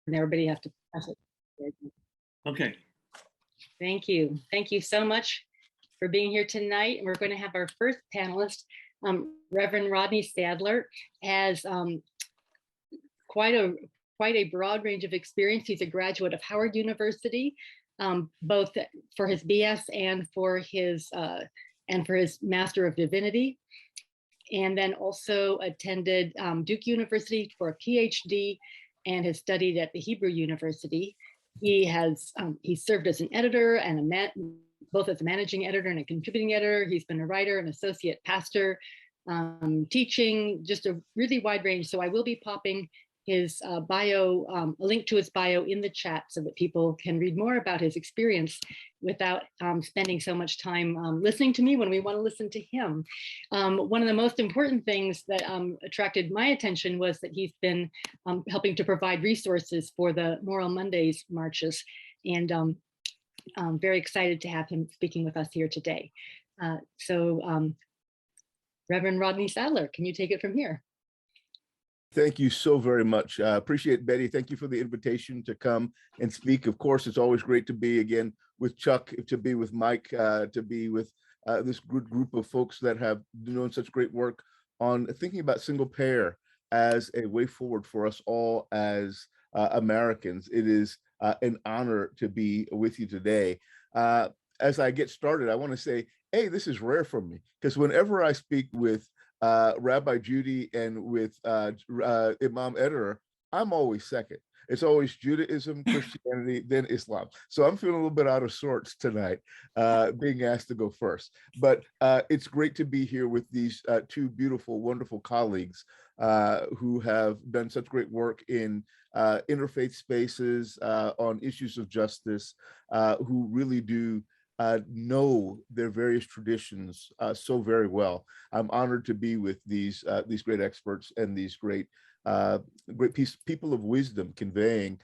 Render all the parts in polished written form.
and everybody has to press it. Okay. Thank you. Thank you so much for being here tonight. And we're going to have our first panelist, Reverend Rodney Saddler, has quite a broad range of experience. He's a graduate of Howard University, both for his BS and for his Master of Divinity, and then also attended Duke University for a PhD and has studied at the Hebrew University. He served as an editor and both as a managing editor and a contributing editor. He's been a writer, an associate pastor, teaching, just a really wide range. So I will be popping his bio, a link to his bio in the chat so that people can read more about his experience without spending so much time listening to me when we want to listen to him. One of the most important things that attracted my attention was that he's been helping to provide resources for the Moral Mondays marches. And I'm very excited to have him speaking with us here today. Reverend Rodney Saddler, can you take it from here? Thank you so very much. Appreciate it, Betty. Thank you for the invitation to come and speak. Of course, it's always great to be again with Chuck, to be with Mike, to be with this good group of folks that have done such great work on thinking about single payer as a way forward for us all as Americans. It is an honor to be with you today. As I get started, I want to say, hey, this is rare for me, because whenever I speak with Rabbi Judy and with Imam editor, I'm always second. It's always Judaism, Christianity, then Islam. So I'm feeling a little bit out of sorts tonight, being asked to go first. But it's great to be here with these two beautiful, wonderful colleagues who have done such great work in interfaith spaces on issues of justice, who really do know their various traditions so very well. I'm honored to be with these great experts and these great people of wisdom conveying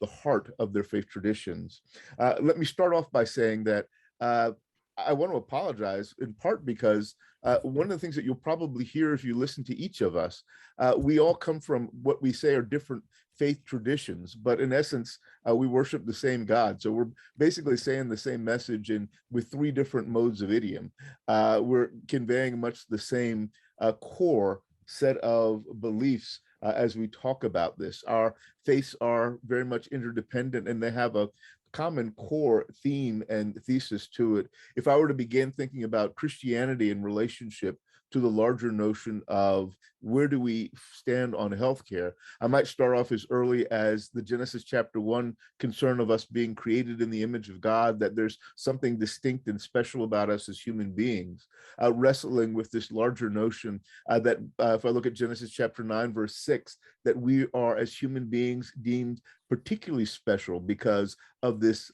the heart of their faith traditions. Let me start off by saying that I want to apologize in part because one of the things that you'll probably hear if you listen to each of us, we all come from what we say are different faith traditions, but in essence, we worship the same God. So we're basically saying the same message with three different modes of idiom. We're conveying much the same core set of beliefs as we talk about this. Our faiths are very much interdependent, and they have a common core theme and thesis to it. If I were to begin thinking about Christianity in relationship to the larger notion of where do we stand on healthcare, I might start off as early as the Genesis chapter 1 concern of us being created in the image of God, that there's something distinct and special about us as human beings, wrestling with this larger notion that if I look at Genesis chapter 9, verse 6, that we are as human beings deemed particularly special because of this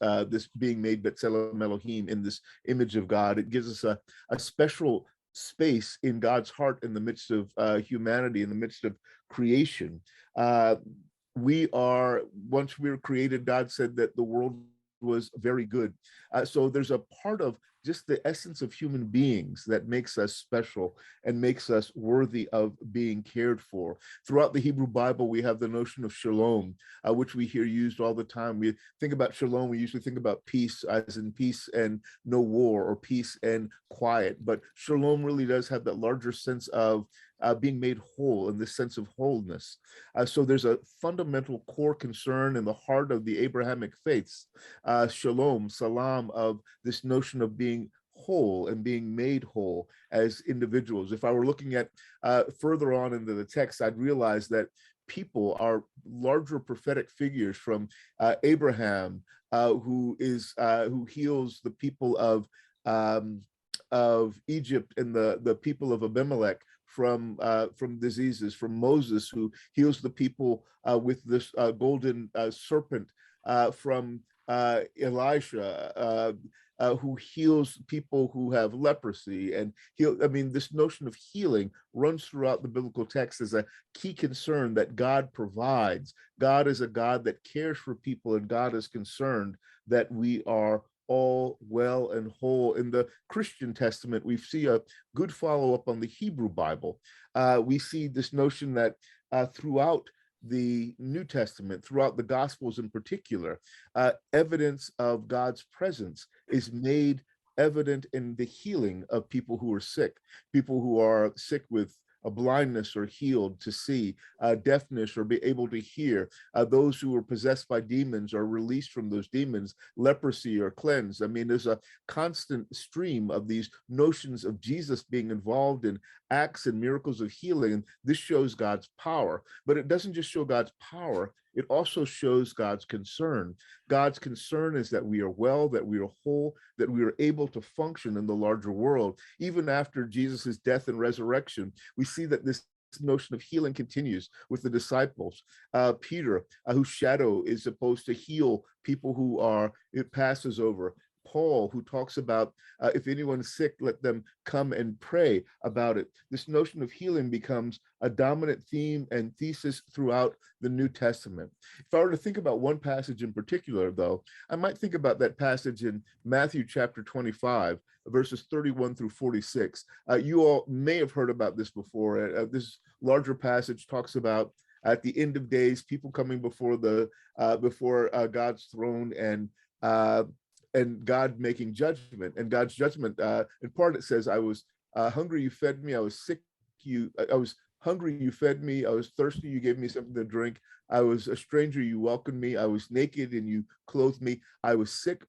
being made B'Tselem Elohim, in this image of God. It gives us a special space in God's heart in the midst of humanity, in the midst of creation. Once we were created, God said that the world was very good. So there's a part of just the essence of human beings that makes us special and makes us worthy of being cared for. Throughout the Hebrew Bible, we have the notion of shalom, which we hear used all the time. We think about shalom, we usually think about peace, as in peace and no war, or peace and quiet. But shalom really does have that larger sense of being made whole, in this sense of wholeness. So there's a fundamental core concern in the heart of the Abrahamic faiths, shalom, salam, of this notion of being whole and being made whole as individuals. If I were looking at further on into the text, I'd realize that people are larger prophetic figures, from Abraham, who heals the people of Egypt and the people of Abimelech from diseases, from Moses, who heals the people with this golden serpent, from Elisha, who heals people who have leprosy, and this notion of healing runs throughout the biblical text as a key concern that God provides. God is a God that cares for people, and God is concerned that we are all well and whole. In the Christian Testament, we see a good follow-up on the Hebrew Bible. We see this notion that throughout the New Testament, throughout the Gospels in particular, evidence of God's presence is made evident in the healing of people who are sick, people who are sick with a blindness or healed to see, deafness or be able to hear, those who are possessed by demons are released from those demons, leprosy or cleansed. I mean, there's a constant stream of these notions of Jesus being involved in acts and miracles of healing. And this shows God's power, but it doesn't just show God's power, it also shows God's concern. God's concern is that we are well, that we are whole, that we are able to function in the larger world. Even after Jesus's death and resurrection, we see that this notion of healing continues with the disciples. Peter, whose shadow is supposed to heal people who it passes over. Paul, who talks about if anyone's sick, let them come and pray about it. This notion of healing becomes a dominant theme and thesis throughout the New Testament. If I were to think about one passage in particular, though, I might think about that passage in Matthew chapter 25, verses 31 through 46. You all may have heard about this before. This larger passage talks about at the end of days, people coming before God's throne and God making judgment. And God's judgment, in part it says, I was hungry, you fed me. I was sick, I was hungry, you fed me. I was thirsty, you gave me something to drink. I was a stranger, you welcomed me. I was naked and you clothed me. I was sick,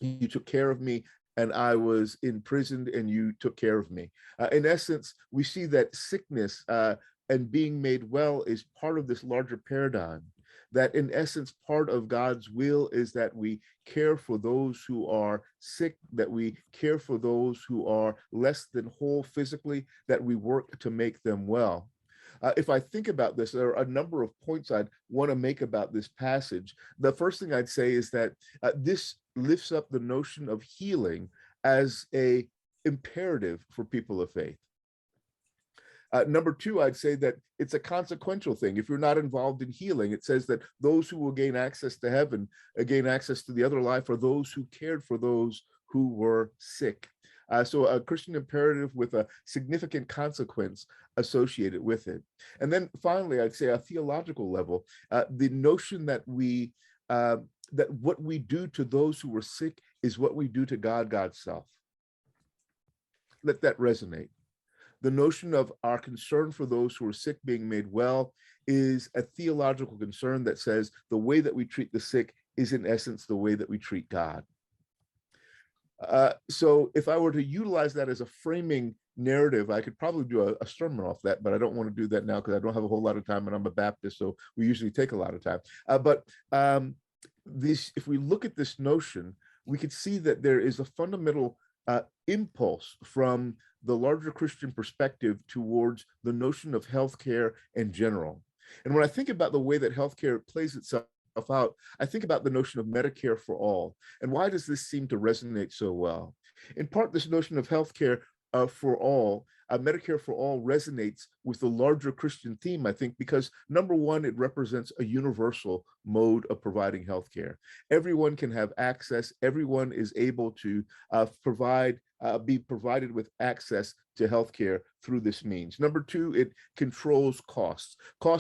you took care of me. And I was imprisoned and you took care of me. In essence, we see that sickness and being made well is part of this larger paradigm. That in essence, part of God's will is that we care for those who are sick, that we care for those who are less than whole physically, that we work to make them well. If I think about this, there are a number of points I'd want to make about this passage. The first thing I'd say is that this lifts up the notion of healing as an imperative for people of faith. Number two, I'd say that it's a consequential thing. If you're not involved in healing, it says that those who will gain access to heaven, gain access to the other life, are those who cared for those who were sick. So a Christian imperative with a significant consequence associated with it. And then finally, I'd say a theological level, the notion that that what we do to those who were sick is what we do to God's self. Let that resonate. The notion of our concern for those who are sick being made well is a theological concern that says the way that we treat the sick is in essence the way that we treat God. So if I were to utilize that as a framing narrative, I could probably do a sermon off that, but I don't want to do that now because I don't have a whole lot of time and I'm a Baptist, so we usually take a lot of time. If we look at this notion, we could see that there is a fundamental impulse from the larger Christian perspective towards the notion of healthcare in general. And when I think about the way that healthcare plays itself out, I think about the notion of Medicare for all. And why does this seem to resonate so well? In part, this notion of healthcare for all, Medicare for all resonates with the larger Christian theme, I think, because number one, it represents a universal mode of providing healthcare. Everyone can have access. Everyone is able to be provided with access to healthcare through this means. Number two, it controls costs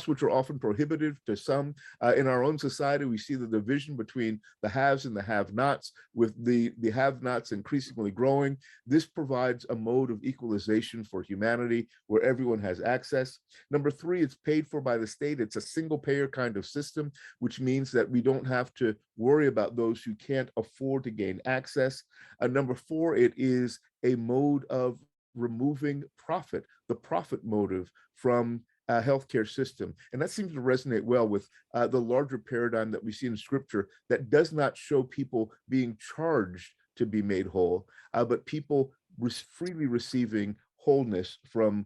which are often prohibitive to some. In our own society, we see the division between the haves and the have-nots, with the have-nots increasingly growing. This provides a mode of equalization for humanity where everyone has access. Number three, it's paid for by the state. It's a single payer kind of system, which means that we don't have to worry about those who can't afford to gain access. Number four, it is a mode of removing profit, the profit motive from a healthcare system. And that seems to resonate well with the larger paradigm that we see in Scripture that does not show people being charged to be made whole, but people freely receiving wholeness from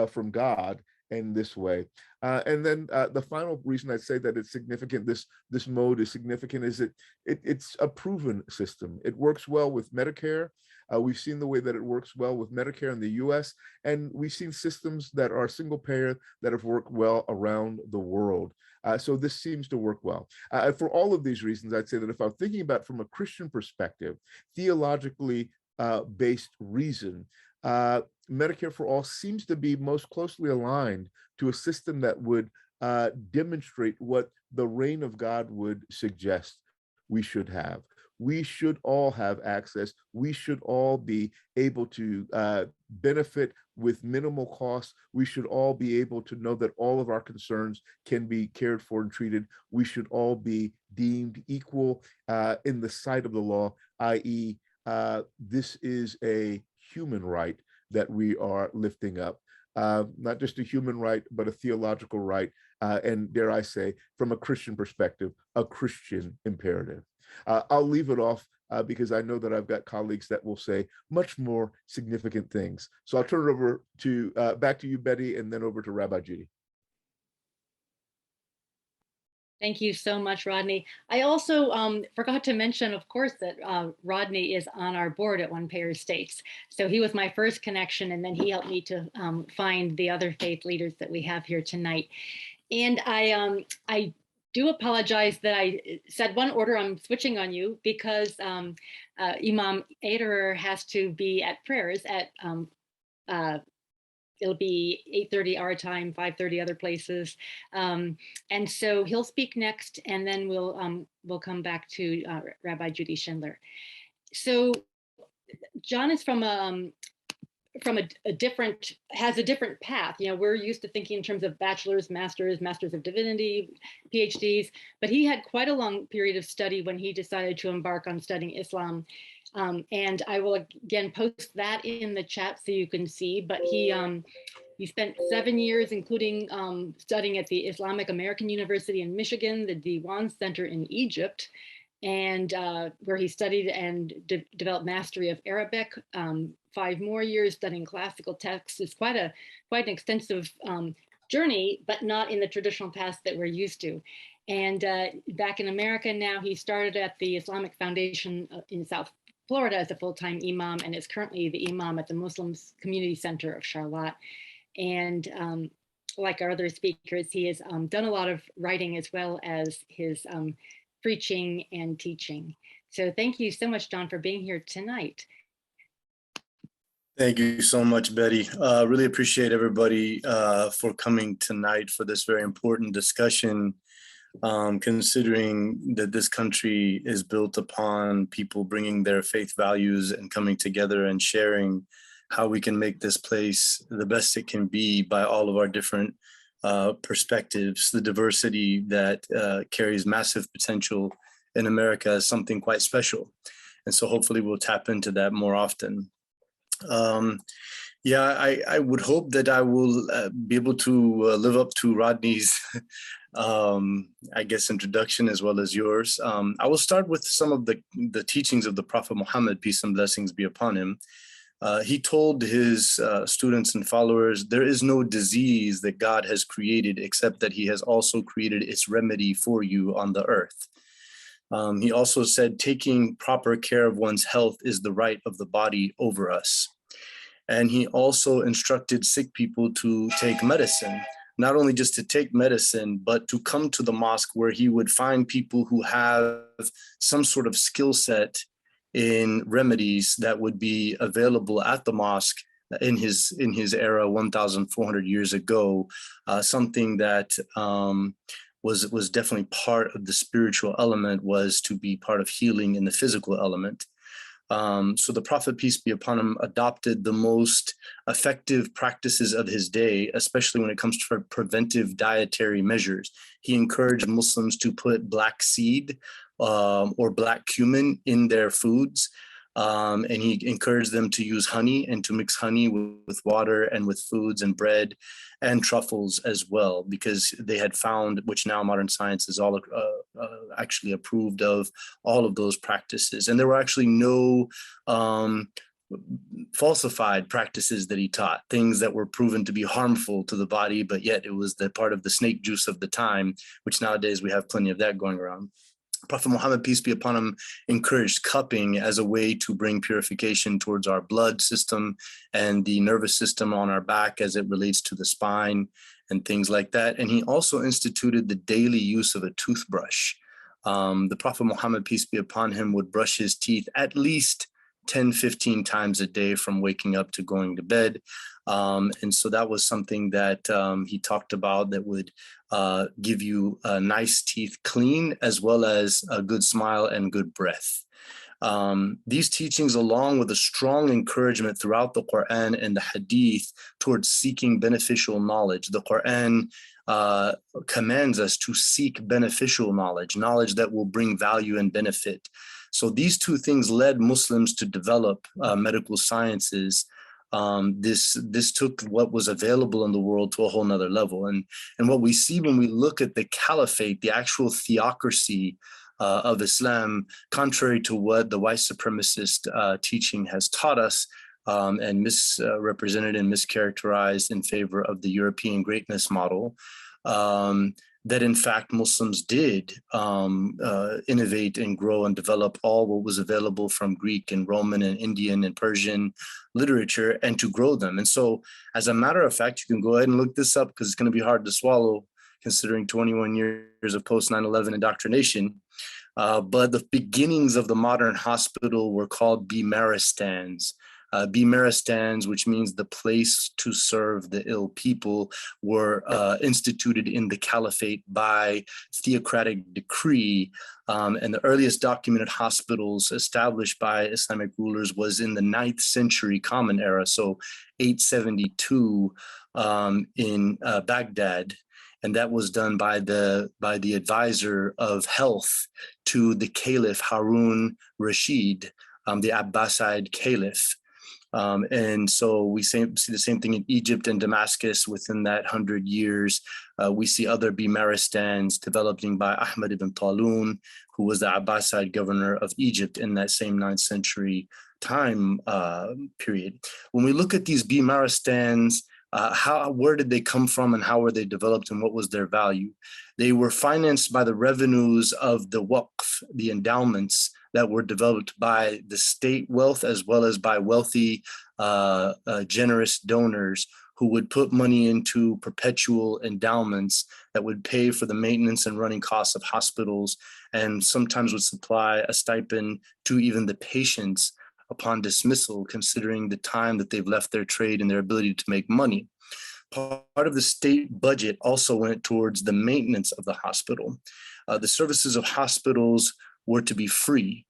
from God in this way. And then the final reason I'd say that it's significant, this mode is significant, is it's a proven system. It works well with Medicare. We've seen the way that it works well with Medicare in the US, and we've seen systems that are single payer that have worked well around the world. So this seems to work well. For all of these reasons, I'd say that if I'm thinking about from a Christian perspective, theologically based reason, Medicare for all seems to be most closely aligned to a system that would demonstrate what the reign of God would suggest we should have. We should all have access. We should all be able to benefit with minimal cost. We should all be able to know that all of our concerns can be cared for and treated. We should all be deemed equal in the sight of the law, i.e., this is a human right that we are lifting up. Not just a human right, but a theological right, and dare I say, from a Christian perspective, a Christian imperative. I'll leave it off because I know that I've got colleagues that will say much more significant things. So I'll turn it over to back to you, Betty, and then over to Rabbi Judy. Thank you so much, Rodney. I also forgot to mention, of course, that Rodney is on our board at One Payer States. So he was my first connection, and then he helped me to find the other faith leaders that we have here tonight. And I do apologize that I said one order. I'm switching on you because Imam Ederer has to be at prayers at it'll be 8:30 our time, 5:30 other places, and so he'll speak next, and then we'll come back to Rabbi Judy Schindler. So John is from a different path. You know, we're used to thinking in terms of bachelor's, masters of divinity, PhDs, but he had quite a long period of study when he decided to embark on studying Islam. And I will again post that in the chat so you can see, but he spent 7 years, including studying at the Islamic American University in Michigan, the Diwan Center in Egypt, and where he studied and developed mastery of Arabic. 5 more years studying classical texts. It's quite an extensive journey, but not in the traditional path that we're used to. And back in America now, he started at the Islamic Foundation in South Florida as a full-time Imam, and is currently the Imam at the Muslim Community Center of Charlotte. And like our other speakers, he has done a lot of writing as well as his preaching and teaching. So thank you so much, John, for being here tonight. Thank you so much, Betty. Really appreciate everybody for coming tonight for this very important discussion, considering that this country is built upon people bringing their faith values and coming together and sharing how we can make this place the best it can be by all of our different perspectives. The diversity that carries massive potential in America is something quite special. And so hopefully we'll tap into that more often. I would hope that I will be able to live up to Rodney's, I guess, introduction as well as yours. I will start with some of the teachings of the Prophet Muhammad, peace and blessings be upon him. He told his students and followers, there is no disease that God has created except that he has also created its remedy for you on the earth. He also said, taking proper care of one's health is the right of the body over us. And he also instructed sick people to take medicine, not only just to take medicine, but to come to the mosque where he would find people who have some sort of skill set in remedies that would be available at the mosque in his era 1,400 years ago, something that was definitely part of the spiritual element, was to be part of healing in the physical element. So the Prophet, peace be upon him, adopted the most effective practices of his day, especially when it comes to preventive dietary measures. He encouraged Muslims to put black seed or black cumin in their foods. And he encouraged them to use honey and to mix honey with water and with foods and bread and truffles as well, because they had found, which now modern science is all actually approved of, all of those practices. And there were actually no falsified practices that he taught, things that were proven to be harmful to the body, but yet it was the part of the snake juice of the time, which nowadays we have plenty of that going around. Prophet Muhammad, peace be upon him, encouraged cupping as a way to bring purification towards our blood system and the nervous system on our back as it relates to the spine and things like that. And he also instituted the daily use of a toothbrush. The Prophet Muhammad, peace be upon him, would brush his teeth at least 10, 15 times a day from waking up to going to bed. And so that was something that he talked about that would give you nice teeth clean, as well as a good smile and good breath. These teachings, along with a strong encouragement throughout the Quran and the Hadith towards seeking beneficial knowledge. The Quran commands us to seek beneficial knowledge, knowledge that will bring value and benefit. So these two things led Muslims to develop medical sciences. This took what was available in the world to a whole nother level. And what we see when we look at the caliphate, the actual theocracy of Islam, contrary to what the white supremacist teaching has taught us, and misrepresented and mischaracterized in favor of the European greatness model, that in fact Muslims did innovate and grow and develop all what was available from Greek and Roman and Indian and Persian literature, and to grow them. And so, as a matter of fact, you can go ahead and look this up, because it's going to be hard to swallow considering 21 years of post 9/11 indoctrination. But the beginnings of the modern hospital were called Bimaristans. Bimaristans, which means the place to serve the ill people, were instituted in the caliphate by theocratic decree. And the earliest documented hospitals established by Islamic rulers was in the 9th century Common Era, so 872 in Baghdad. And that was done by the advisor of health to the Caliph Harun Rashid, the Abbasid Caliph. And so we see the same thing in Egypt and Damascus within that 100 years. We see other Bimaristans developing by Ahmad ibn Taloun, who was the Abbasid governor of Egypt in that same 9th century time period. When we look at these Bimaristans, where did they come from and how were they developed and what was their value? They were financed by the revenues of the waqf, the endowments that were developed by the state wealth, as well as by wealthy, generous donors who would put money into perpetual endowments that would pay for the maintenance and running costs of hospitals, and sometimes would supply a stipend to even the patients upon dismissal, considering the time that they've left their trade and their ability to make money. Part of the state budget also went towards the maintenance of the hospital. The services of hospitals were to be free.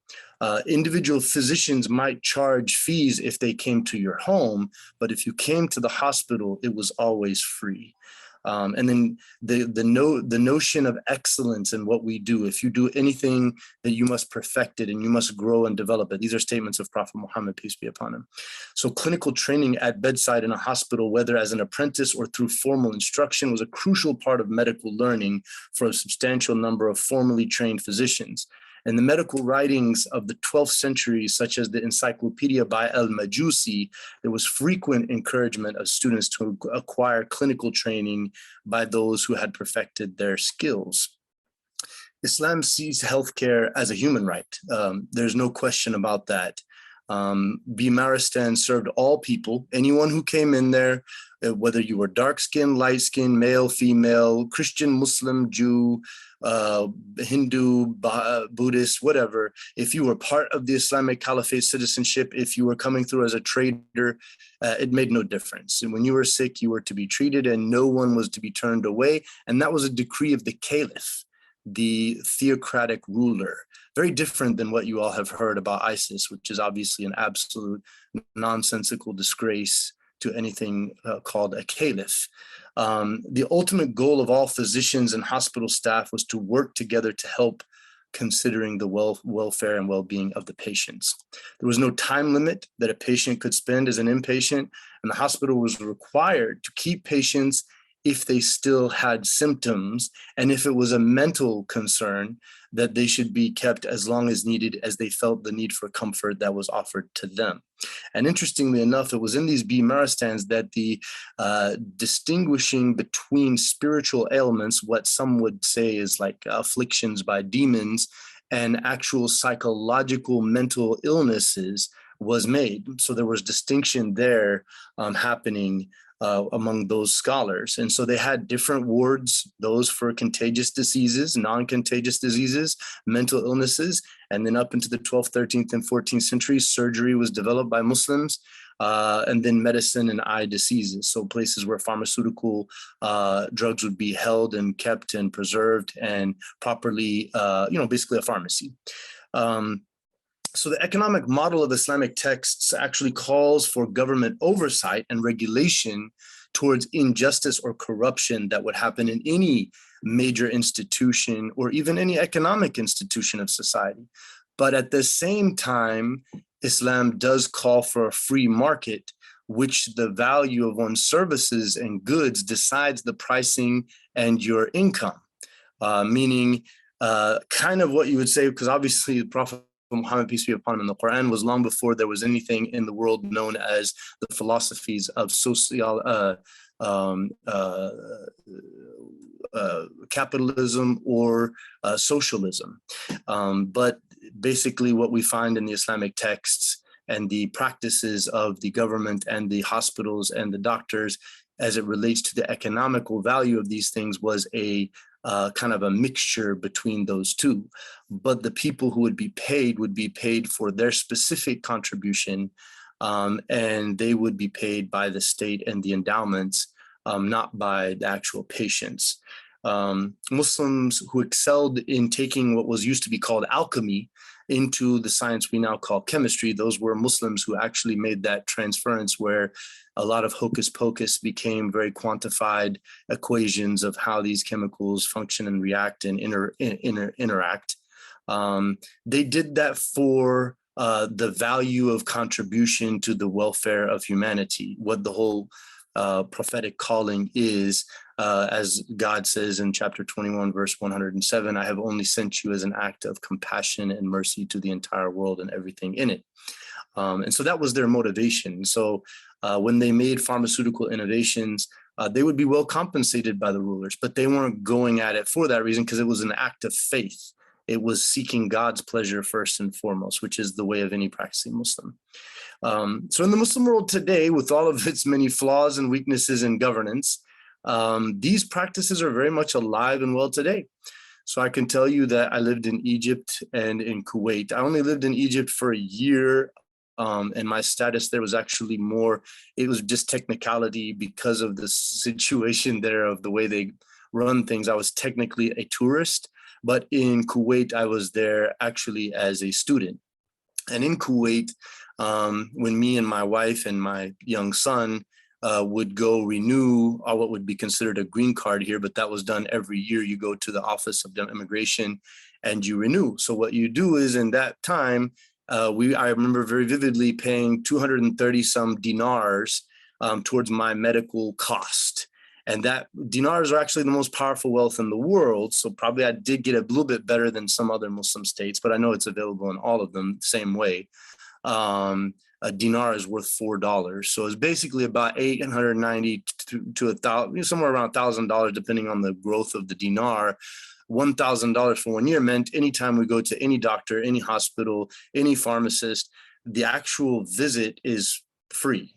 Individual physicians might charge fees if they came to your home, but if you came to the hospital, it was always free. And then the notion of excellence in what we do, if you do anything, that you must perfect it and you must grow and develop it. These are statements of Prophet Muhammad, peace be upon him. So clinical training at bedside in a hospital, whether as an apprentice or through formal instruction, was a crucial part of medical learning for a substantial number of formally trained physicians. And the medical writings of the 12th century, such as the Encyclopedia by al-Majusi, there was frequent encouragement of students to acquire clinical training by those who had perfected their skills. Islam sees healthcare as a human right. There's no question about that. Bimaristan served all people, anyone who came in there, whether you were dark-skinned, light-skinned, male, female, Christian, Muslim, Jew, Hindu, Buddhist, whatever. If you were part of the Islamic Caliphate citizenship, if you were coming through as a trader, it made no difference. And when you were sick, you were to be treated and no one was to be turned away. And that was a decree of the Caliph, the theocratic ruler. Very different than what you all have heard about ISIS, which is obviously an absolute nonsensical disgrace to anything called a caliph. The ultimate goal of all physicians and hospital staff was to work together to help, considering the welfare and well-being of the patients. There was no time limit that a patient could spend as an inpatient, and the hospital was required to keep patients if they still had symptoms, and if it was a mental concern, that they should be kept as long as needed, as they felt the need for comfort that was offered to them. And interestingly enough, it was in these Bimaristans that the distinguishing between spiritual ailments, what some would say is like afflictions by demons, and actual psychological mental illnesses was made. So there was distinction there happening among those scholars. And so they had different wards, those for contagious diseases, non-contagious diseases, mental illnesses, and then up into the 12th, 13th, and 14th centuries, surgery was developed by Muslims, and then medicine and eye diseases. So places where pharmaceutical drugs would be held and kept and preserved and properly, basically a pharmacy. So the economic model of Islamic texts actually calls for government oversight and regulation towards injustice or corruption that would happen in any major institution or even any economic institution of society. But at the same time, Islam does call for a free market, which the value of one's services and goods decides the pricing and your income, meaning kind of what you would say, because obviously the Prophet Muhammad, peace be upon him, in the Quran was long before there was anything in the world known as the philosophies of capitalism or socialism. But basically what we find in the Islamic texts and the practices of the government and the hospitals and the doctors as it relates to the economical value of these things was a kind of a mixture between those two. But the people who would be paid for their specific contribution, and they would be paid by the state and the endowments, not by the actual patients. Muslims who excelled in taking what was used to be called alchemy into the science we now call chemistry, those were Muslims who actually made that transference where a lot of hocus pocus became very quantified equations of how these chemicals function and react and interact. They did that for the value of contribution to the welfare of humanity, what the whole prophetic calling is, as God says in chapter 21, verse 107, I have only sent you as an act of compassion and mercy to the entire world and everything in it. And so that was their motivation. So when they made pharmaceutical innovations, they would be well compensated by the rulers, but they weren't going at it for that reason because it was an act of faith. It was seeking God's pleasure first and foremost, which is the way of any practicing Muslim. So in the Muslim world today, with all of its many flaws and weaknesses in governance, these practices are very much alive and well today. So I can tell you that I lived in Egypt and in Kuwait. I only lived in Egypt for a year, and my status there was actually more, it was just technicality because of the situation there of the way they run things. I was technically a tourist, but in Kuwait, I was there actually as a student. And in Kuwait, when me and my wife and my young son would go renew what would be considered a green card here, but that was done every year. You go to the Office of Immigration and you renew. So what you do is in that time, I remember very vividly paying 230 some dinars towards my medical cost. And that dinars are actually the most powerful wealth in the world. So probably I did get a little bit better than some other Muslim states, but I know it's available in all of them the same way. A dinar is worth $4. So it's basically about 890 to 1,000, somewhere around $1,000, depending on the growth of the dinar. $1,000 for 1 year meant anytime we go to any doctor, any hospital, any pharmacist, the actual visit is free.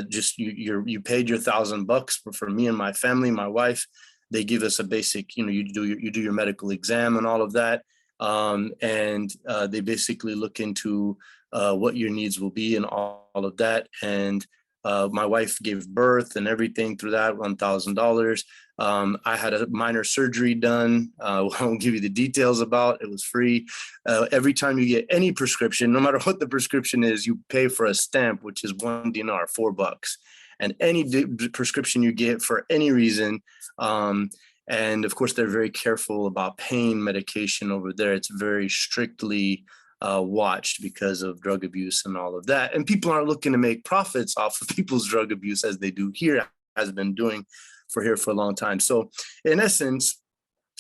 Just you paid your $1,000 for me and my family, my wife. They give us a basic, you do your medical exam and all of that. And they basically look into what your needs will be and all of that. And my wife gave birth and everything through that, $1,000. I had a minor surgery done. I won't give you the details about. It was free. Every time you get any prescription, no matter what the prescription is, you pay for a stamp, which is 1 dinar, $4. And any prescription you get for any reason, and of course, they're very careful about pain medication over there. It's very strictly watched because of drug abuse and all of that. And people aren't looking to make profits off of people's drug abuse as they do here, has been doing for a long time. So in essence,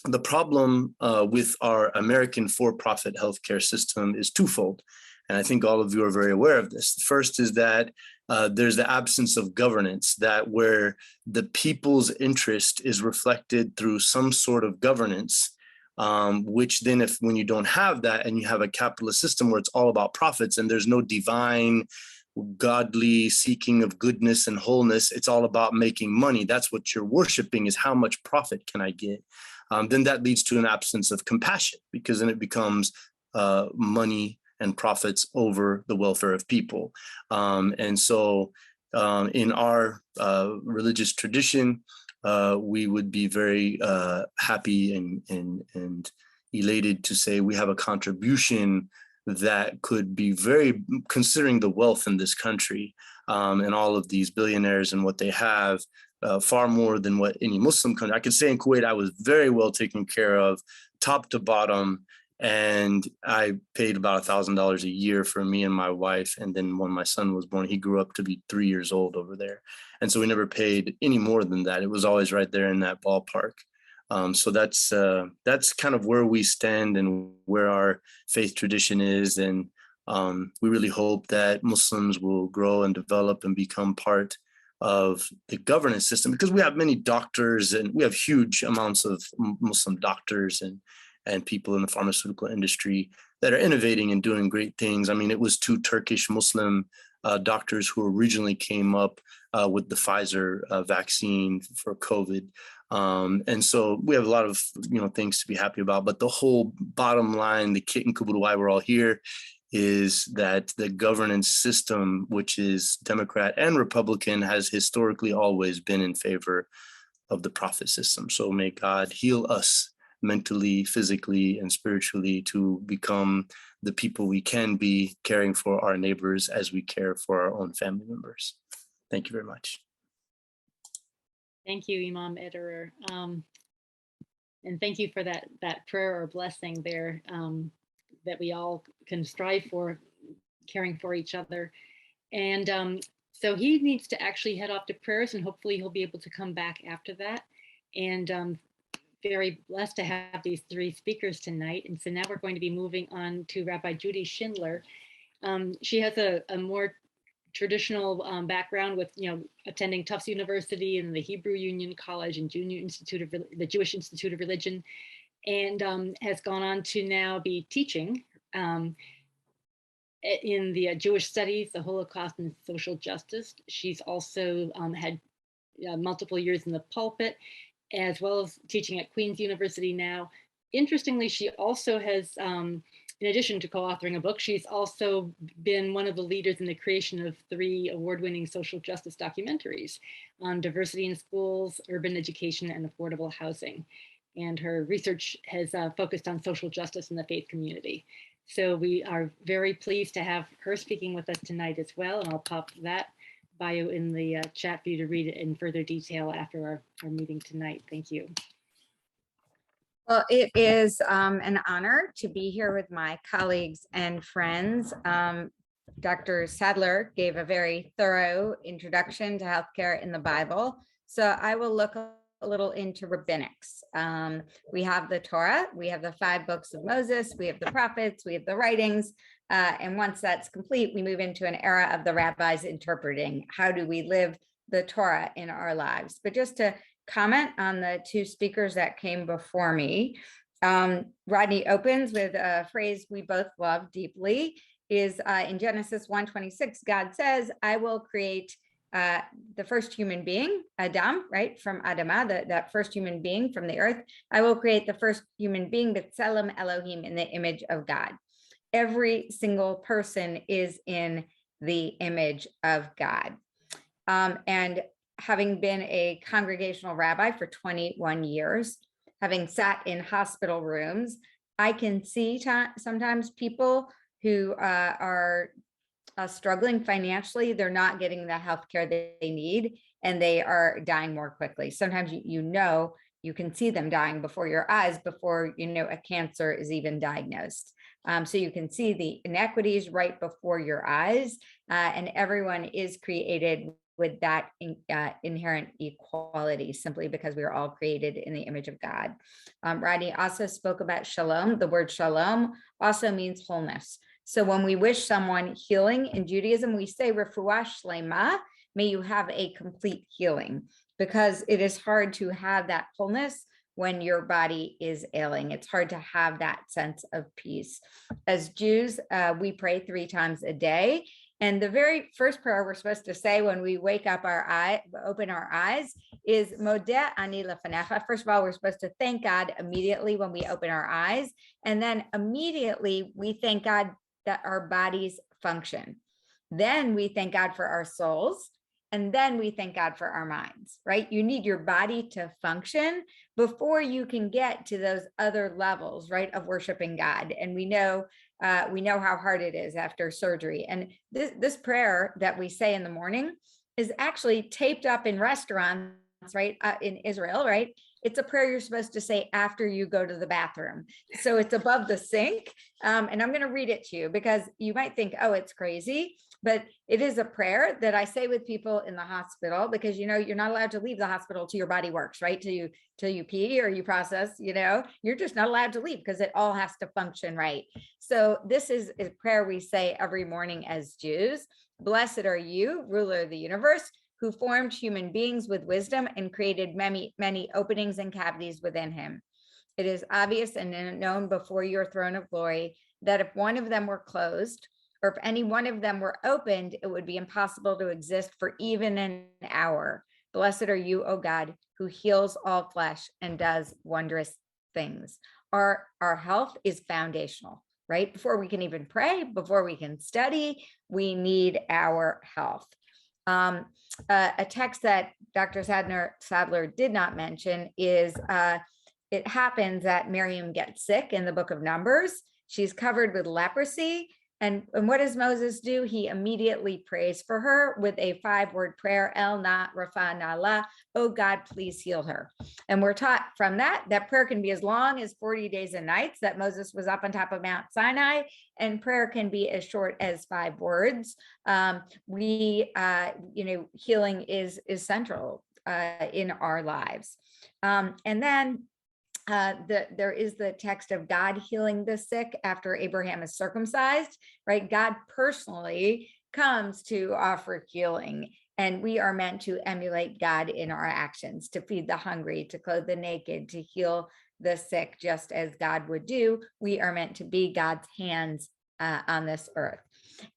the problem with our American for-profit healthcare system is twofold. And I think all of you are very aware of this. First is that there's the absence of governance, that where the people's interest is reflected through some sort of governance, which then when you don't have that and you have a capitalist system where it's all about profits and there's no divine godly seeking of goodness and wholeness. It's all about making money. That's what you're worshiping, is how much profit can I get? Then that leads to an absence of compassion, because then it becomes money and profits over the welfare of people. And so in our religious tradition, we would be very happy and elated to say we have a contribution that could be very, considering the wealth in this country and all of these billionaires and what they have, far more than what any Muslim country. I could say in Kuwait, I was very well taken care of, top to bottom. And I paid about $1,000 a year for me and my wife. And then when my son was born, he grew up to be 3 years old over there. And so we never paid any more than that. It was always right there in that ballpark. So that's kind of where we stand and where our faith tradition is. And we really hope that Muslims will grow and develop and become part of the governance system, because we have many doctors and we have huge amounts of Muslim doctors and people in the pharmaceutical industry that are innovating and doing great things. I mean, it was 2 Turkish Muslim doctors who originally came up with the Pfizer vaccine for COVID. And so we have a lot of, things to be happy about, but the whole bottom line, the kit and caboodle why we're all here, is that the governance system, which is Democrat and Republican, has historically always been in favor of the prophet system. So may God heal us mentally, physically, and spiritually to become the people we can be, caring for our neighbors as we care for our own family members. Thank you very much. Thank you, Imam Ederer. And thank you for that prayer or blessing there that we all can strive for, caring for each other. And so he needs to actually head off to prayers, and hopefully he'll be able to come back after that. And very blessed to have these 3 speakers tonight. And so now we're going to be moving on to Rabbi Judy Schindler. She has a more traditional background with, attending Tufts University and the Hebrew Union College and the Jewish Institute of Religion, and has gone on to now be teaching in the Jewish studies, the Holocaust and social justice. She's also had multiple years in the pulpit, as well as teaching at Queen's University now. Interestingly, she also has, in addition to co-authoring a book, she's also been one of the leaders in the creation of 3 award-winning social justice documentaries on diversity in schools, urban education, and affordable housing. And her research has focused on social justice in the faith community. So we are very pleased to have her speaking with us tonight as well. And I'll pop that bio in the chat for you to read it in further detail after our meeting tonight. Thank you. Well, it is an honor to be here with my colleagues and friends. Dr. Saddler gave a very thorough introduction to healthcare in the Bible. So I will look a little into rabbinics. We have the Torah, we have the 5 books of Moses, we have the prophets, we have the writings. And once that's complete, we move into an era of the rabbis interpreting. How do we live the Torah in our lives? But just to comment on the 2 speakers that came before me, Rodney opens with a phrase we both love deeply, is in Genesis 1:26, God says, I will create the first human being, Adam, right, from Adamah, that first human being from the earth. I will create the first human being, B'Tselem Elohim, in the image of God. Every single person is in the image of God. And having been a congregational rabbi for 21 years, having sat in hospital rooms, I can see sometimes people who are struggling financially. They're not getting the health care they need, and they are dying more quickly. Sometimes you can see them dying before your eyes before a cancer is even diagnosed. So you can see the inequities right before your eyes, and everyone is created with that inherent equality, simply because we are all created in the image of God. Rodney also spoke about shalom. The word shalom also means wholeness. So when we wish someone healing in Judaism, we say refuah shlema, may you have a complete healing, because it is hard to have that wholeness when your body is ailing. It's hard to have that sense of peace. As Jews, we pray 3 times a day, And the very first prayer we're supposed to say when we wake up open our eyes is Modeh ani lefanecha. First of all, we're supposed to thank God immediately when we open our eyes. And then immediately we thank God that our bodies function. Then we thank God for our souls. And then we thank God for our minds, right? You need your body to function before you can get to those other levels, right, of worshiping God. And we know how hard it is after surgery. And this prayer that we say in the morning is actually taped up in restaurants, right, in Israel, right? It's a prayer you're supposed to say after you go to the bathroom. So it's above the sink. And I'm going to read it to you because you might think, oh, it's crazy. But it is a prayer that I say with people in the hospital because, you're not allowed to leave the hospital till your body works, right? Till you pee or you process, you're just not allowed to leave because it all has to function right. So this is a prayer we say every morning as Jews. Blessed are you, ruler of the universe, who formed human beings with wisdom and created many, many openings and cavities within him. It is obvious and known before your throne of glory that if one of them were closed, or if any one of them were opened, it would be impossible to exist for even an hour. Blessed are you, O God, who heals all flesh and does wondrous things. Our health is foundational, right? Before we can even pray, before we can study, we need our health. A text that Dr. Sadler did not mention is it happens that Miriam gets sick in the book of Numbers. She's covered with leprosy. And what does Moses do? He immediately prays for her with a 5-word prayer, El na rafa na la, oh God, please heal her. And we're taught from that prayer can be as long as 40 days and nights that Moses was up on top of Mount Sinai, and prayer can be as short as 5 words. Healing is central in our lives. And then there is the text of God healing the sick after Abraham is circumcised, right? God personally comes to offer healing, and we are meant to emulate God in our actions, to feed the hungry, to clothe the naked, to heal the sick, just as God would do. We are meant to be God's hands on this earth.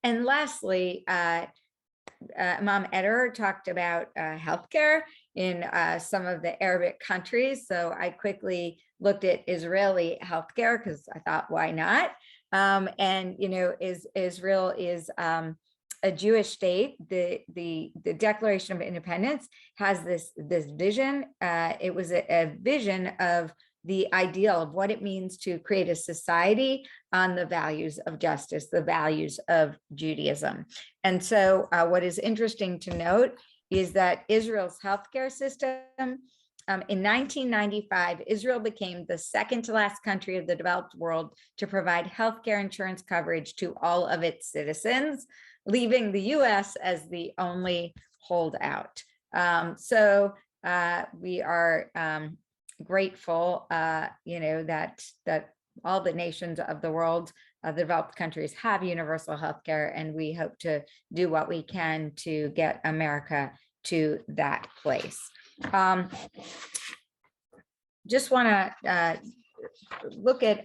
And lastly, Imam Eder talked about healthcare in some of the Arabic countries. So I quickly looked at Israeli healthcare because I thought, why not? Israel is a Jewish state. The Declaration of Independence has this vision. It was a vision of the ideal of what it means to create a society on the values of justice, the values of Judaism. And so what is interesting to note is that Israel's healthcare system, in 1995, Israel became the second to last country of the developed world to provide healthcare insurance coverage to all of its citizens, leaving the US as the only holdout. So we are grateful, that all the nations of the world, the developed countries, have universal health care, and we hope to do what we can to get America to that place. Just want to look at,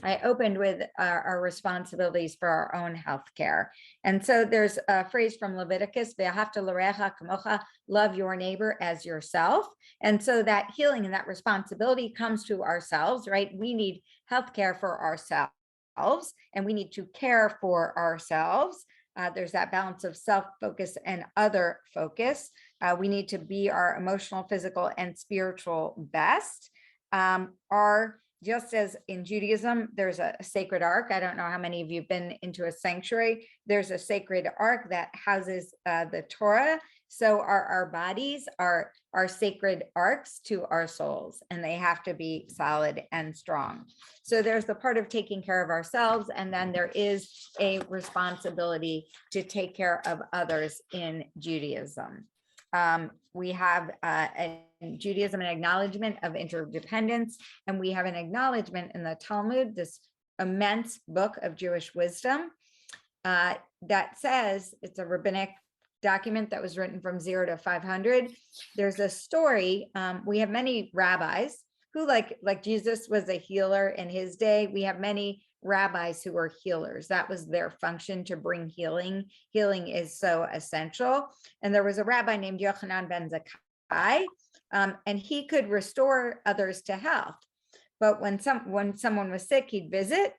I opened with our responsibilities for our own health care. And so there's a phrase from Leviticus, "Ve'ahavta l'reacha kamocha," love your neighbor as yourself. And so that healing and that responsibility comes to ourselves, right? We need health care for ourselves, and we need to care for ourselves. There's that balance of self-focus and other focus. We need to be our emotional, physical, and spiritual best. Just as in Judaism, there's a sacred ark. I don't know how many of you have been into a sanctuary. There's a sacred ark that houses the Torah. So our bodies are sacred arks to our souls, and they have to be solid and strong. So there's the part of taking care of ourselves, and then there is a responsibility to take care of others in Judaism. We have in Judaism an acknowledgement of interdependence, and we have an acknowledgement in the Talmud, this immense book of Jewish wisdom, that says, it's a rabbinic document that was written from 0 to 500. There's a story. We have many rabbis who like Jesus was a healer in his day. We have many rabbis who were healers. That was their function, to bring healing. Healing is so essential. And there was a rabbi named Yochanan ben Zakkai, and he could restore others to health. But when someone was sick, he'd visit.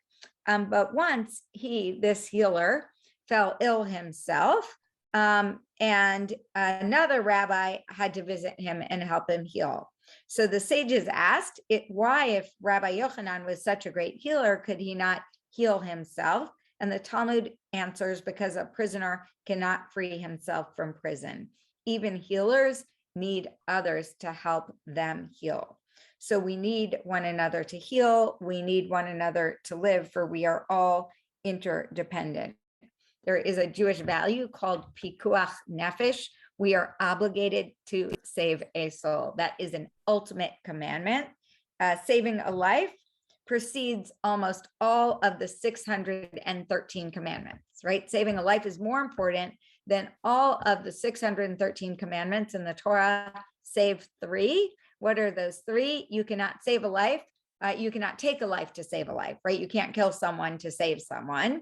But once this healer, fell ill himself, and another rabbi had to visit him and help him heal. So the sages asked why, if Rabbi Yochanan was such a great healer, could he not heal himself? And the Talmud answers, because a prisoner cannot free himself from prison. Even healers need others to help them heal. So we need one another to heal. We need one another to live, for we are all interdependent. There is a Jewish value called pikuach nefesh. We are obligated to save a soul. That is an ultimate commandment. Saving a life precedes almost all of the 613 commandments, right? Saving a life is more important than all of the 613 commandments in the Torah, save 3. What are those 3? You cannot save a life. You cannot take a life to save a life, right? You can't kill someone to save someone.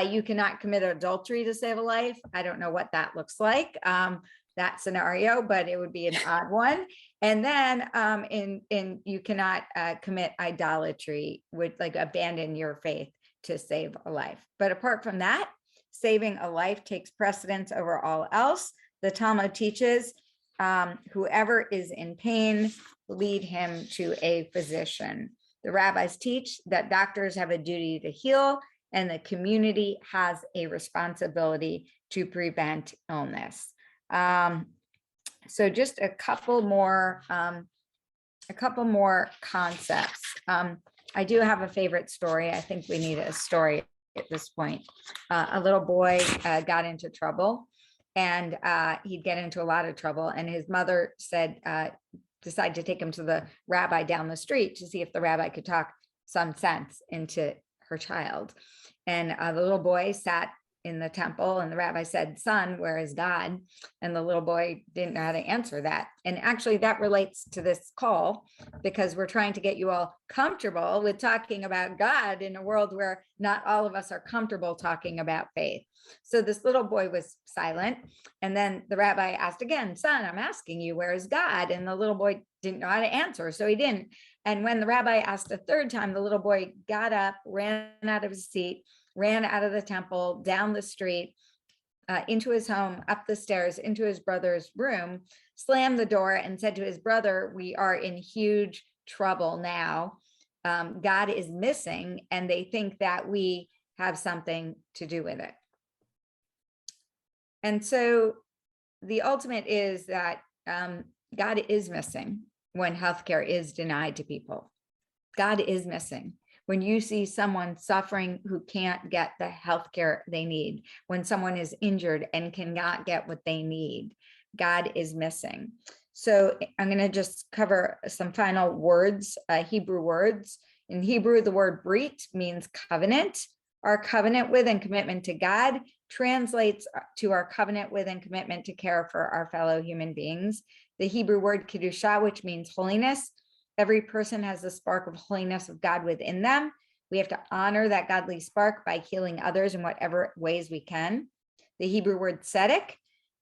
You cannot commit adultery to save a life. I don't know what that looks like, that scenario, but it would be an odd one. And then you cannot commit idolatry, like abandon your faith to save a life. But apart from that, saving a life takes precedence over all else. The Talmud teaches, whoever is in pain, lead him to a physician. The rabbis teach that doctors have a duty to heal, and the community has a responsibility to prevent illness. So just a couple more concepts. I do have a favorite story. I think we need a story at this point. A little boy got into trouble, and he'd get into a lot of trouble, and his mother said, decided to take him to the rabbi down the street to see if the rabbi could talk some sense into her child. And the little boy sat in the temple, and the rabbi said, "Son, where is God?" And the little boy didn't know how to answer that. And actually that relates to this call, because we're trying to get you all comfortable with talking about God in a world where not all of us are comfortable talking about faith. So this little boy was silent. And then the rabbi asked again, "Son, I'm asking you, where is God?" And the little boy didn't know how to answer, so he didn't. And when the rabbi asked a third time, the little boy got up, ran out of his seat, ran out of the temple, down the street, into his home, up the stairs, into his brother's room, slammed the door, and said to his brother, "We are in huge trouble now. God is missing, and they think that we have something to do with it." And so the ultimate is that God is missing when healthcare is denied to people. God is missing when you see someone suffering who can't get the healthcare they need, when someone is injured and cannot get what they need. God is missing. So I'm going to just cover some final words, Hebrew words. In Hebrew, the word brit means covenant. Our covenant with and commitment to God translates to our covenant with and commitment to care for our fellow human beings. The Hebrew word kedusha, which means holiness. Every person has the spark of holiness of God within them. We have to honor that godly spark by healing others in whatever ways we can. The Hebrew word tzedek,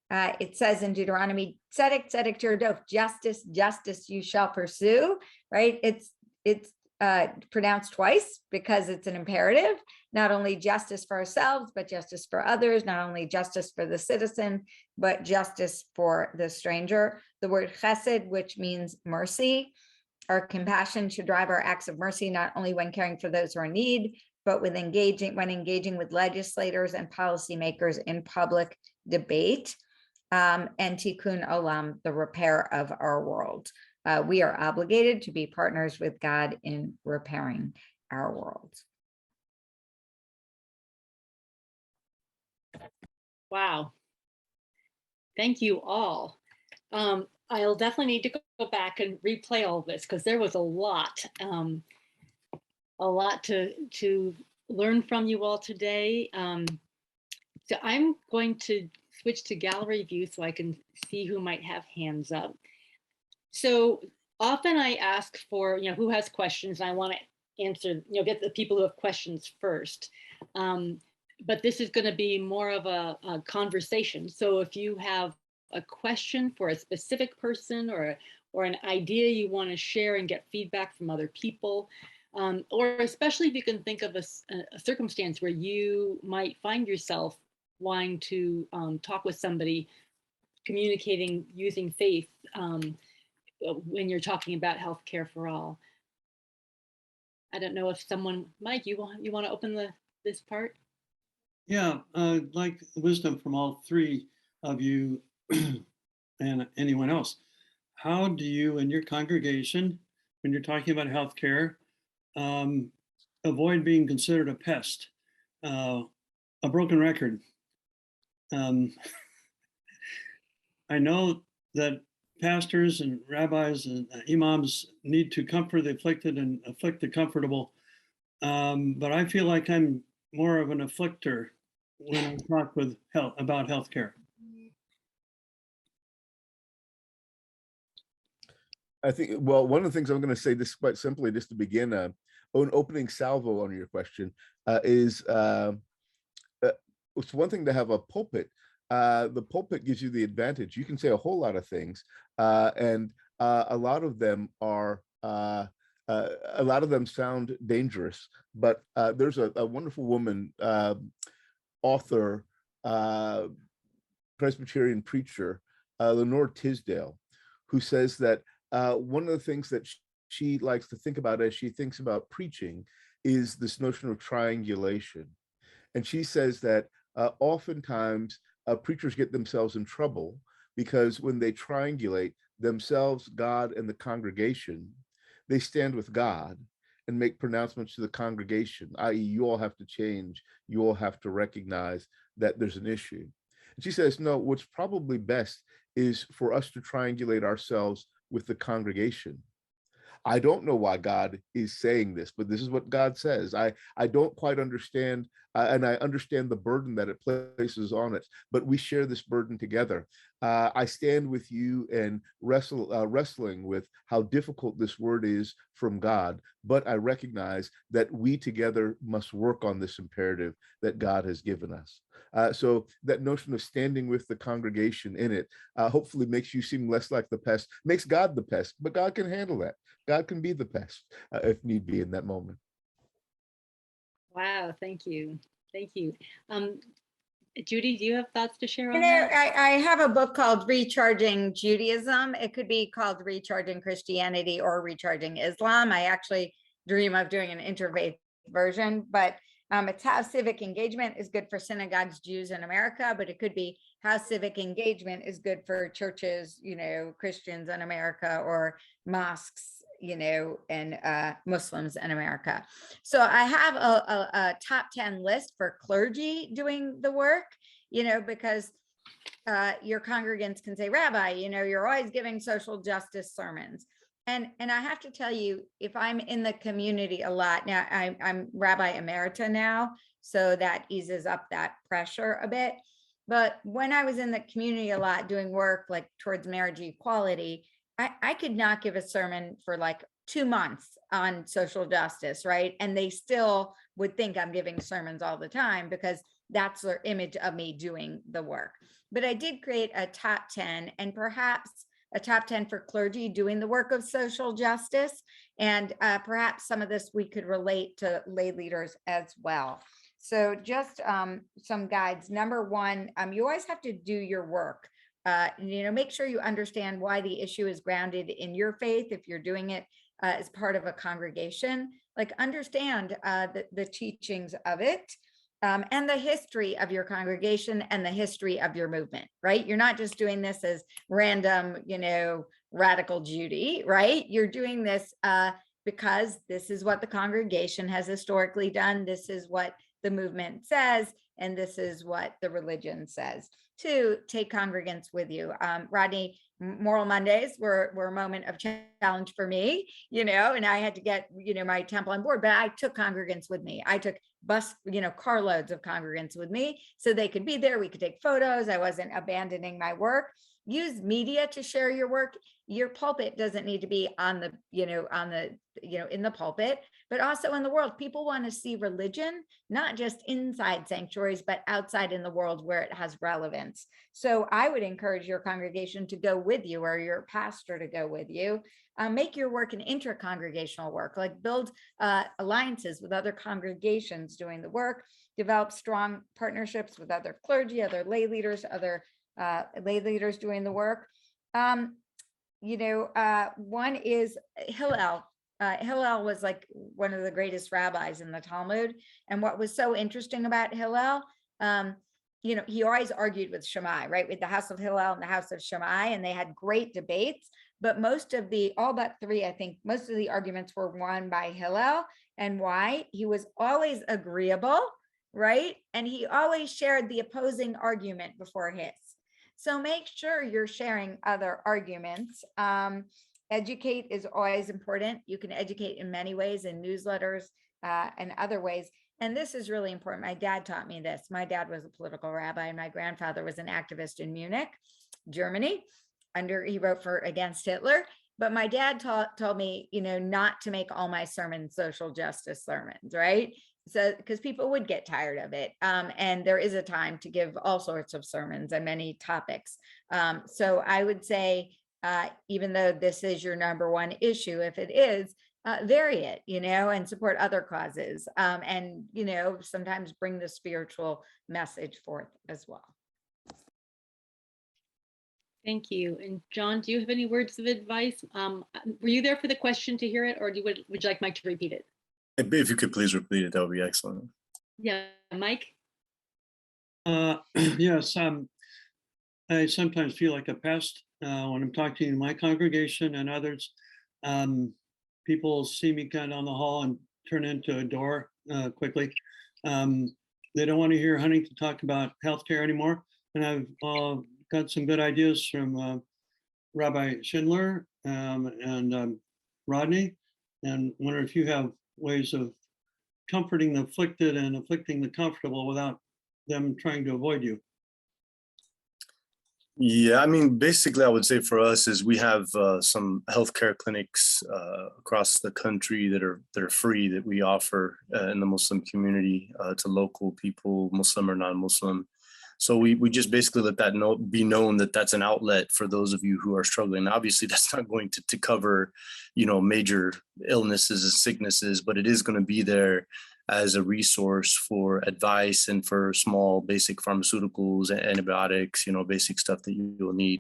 it says in Deuteronomy, tzedek, tzedek tirdof, justice, justice you shall pursue, right? It's pronounced twice because it's an imperative, not only justice for ourselves, but justice for others, not only justice for the citizen, but justice for the stranger. The word chesed, which means mercy. Our compassion should drive our acts of mercy, not only when caring for those who are in need, but when engaging with legislators and policymakers in public debate. And tikkun olam, the repair of our world. We are obligated to be partners with God in repairing our world. Wow. Thank you all. I'll definitely need to go back and replay all this, because there was a lot to learn from you all today. So I'm going to switch to gallery view so I can see who might have hands up. So often I ask for, who has questions, and I want to answer, get the people who have questions first. But this is going to be more of a conversation. So if you have a question for a specific person, or an idea you want to share and get feedback from other people, or especially if you can think of a circumstance where you might find yourself wanting to talk with somebody, communicating using faith, when you're talking about healthcare for all. I don't know if someone, Mike, you want to open this part? Yeah, I'd like wisdom from all three of you and anyone else. How do you, in your congregation, when you're talking about healthcare, avoid being considered a pest, a broken record? I know that pastors and rabbis and imams need to comfort the afflicted and afflict the comfortable, but I feel like I'm more of an afflictor when I talk with about healthcare. I think, well, one of the things I'm going to say, this quite simply, just to begin, an opening salvo on your question, is it's one thing to have a pulpit. The pulpit gives you the advantage. You can say a whole lot of things, and a lot of them are sound dangerous. But there's a wonderful woman, author, Presbyterian preacher, Lenore Tisdale, who says that one of the things that she likes to think about as she thinks about preaching is this notion of triangulation. And she says that oftentimes preachers get themselves in trouble because when they triangulate themselves, God, and the congregation, they stand with God and make pronouncements to the congregation, i.e., you all have to change, you all have to recognize that there's an issue. And she says, no, what's probably best is for us to triangulate ourselves with the congregation. I don't know why God is saying this, but this is what God says. I don't quite understand, and I understand the burden that it places on it, but we share this burden together. I stand with you and wrestling with how difficult this word is from God, but I recognize that we together must work on this imperative that God has given us. So that notion of standing with the congregation in it hopefully makes you seem less like the pest, makes God the pest, but God can handle that. God can be the pest if need be in that moment. Wow, thank you. Thank you. Judy, do you have thoughts to share on You know, that? I have a book called Recharging Judaism. It could be called Recharging Christianity or Recharging Islam. I actually dream of doing an interfaith version, but it's how civic engagement is good for synagogues, Jews in America, but it could be how civic engagement is good for churches, Christians in America, or mosques, and Muslims in America. So I have a top 10 list for clergy doing the work, because your congregants can say, Rabbi, you're always giving social justice sermons. And I have to tell you, if I'm in the community a lot now, I'm Rabbi Emerita now, so that eases up that pressure a bit. But when I was in the community a lot doing work like towards marriage equality, I could not give a sermon for like 2 months on social justice, right? And they still would think I'm giving sermons all the time because that's their image of me doing the work. But I did create a top 10 and perhaps a top 10 for clergy doing the work of social justice. And perhaps some of this we could relate to lay leaders as well. So just some guides. Number one, you always have to do your work. Make sure you understand why the issue is grounded in your faith. If you're doing it as part of a congregation, like understand the teachings of it. And the history of your congregation and the history of your movement, right? You're not just doing this as random, radical Judy, right? You're doing this because this is what the congregation has historically done. This is what the movement says, and this is what the religion says. 2, take congregants with you. Rodney, Moral Mondays were a moment of challenge for me, and I had to get, my temple on board, but I took congregants with me. I took carloads of congregants with me so they could be there. We could take photos. I wasn't abandoning my work. Use media to share your work. Your pulpit doesn't need to be in the pulpit, but also in the world. People want to see religion, not just inside sanctuaries, but outside in the world where it has relevance. So I would encourage your congregation to go with you, or your pastor to go with you. Make your work an inter-congregational work, like build alliances with other congregations doing the work, develop strong partnerships with other clergy, other lay leaders, doing the work. One is Hillel. Hillel was like one of the greatest rabbis in the Talmud. And what was so interesting about Hillel, he always argued with Shammai, right? With the house of Hillel and the house of Shammai, and they had great debates. But all but 3, I think, most of the arguments were won by Hillel. And why? He was always agreeable, right? And he always shared the opposing argument before his. So make sure you're sharing other arguments. Educate is always important. You can educate in many ways, in newsletters and other ways. And this is really important. My dad taught me this. My dad was a political rabbi, and my grandfather was an activist in Munich, Germany. He wrote against Hitler. But my dad told me, not to make all my sermons social justice sermons, right? So, because people would get tired of it. And there is a time to give all sorts of sermons and many topics. So I would say, even though this is your number one issue, if it is, vary it, and support other causes. And, sometimes bring the spiritual message forth as well. Thank you. And John, do you have any words of advice? Were you there for the question to hear it, or would you like Mike to repeat it? If you could please repeat it, that would be excellent. Yeah, Mike? Yes, I sometimes feel like a pest when I'm talking to my congregation and others. People see me kind of on the hall and turn into a door quickly. They don't want to hear Huntington talk about healthcare anymore. And I've got some good ideas from Rabbi Schindler and Rodney, and wonder if you have ways of comforting the afflicted and afflicting the comfortable without them trying to avoid you. Yeah, I mean, basically, I would say for us is we have some healthcare clinics across the country that are free, that we offer in the Muslim community to local people, Muslim or non-Muslim. So we just basically let that be known that that's an outlet for those of you who are struggling. Obviously, that's not going to cover, major illnesses and sicknesses, but it is going to be there as a resource for advice and for small basic pharmaceuticals and antibiotics, basic stuff that you will need.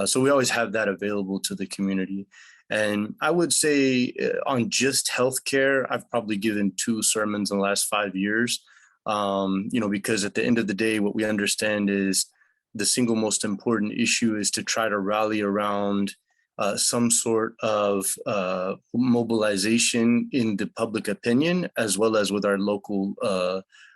So we always have that available to the community. And I would say on just healthcare, I've probably given 2 sermons in the last 5 years. Because at the end of the day, what we understand is the single most important issue is to try to rally around some sort of mobilization in the public opinion, as well as with our local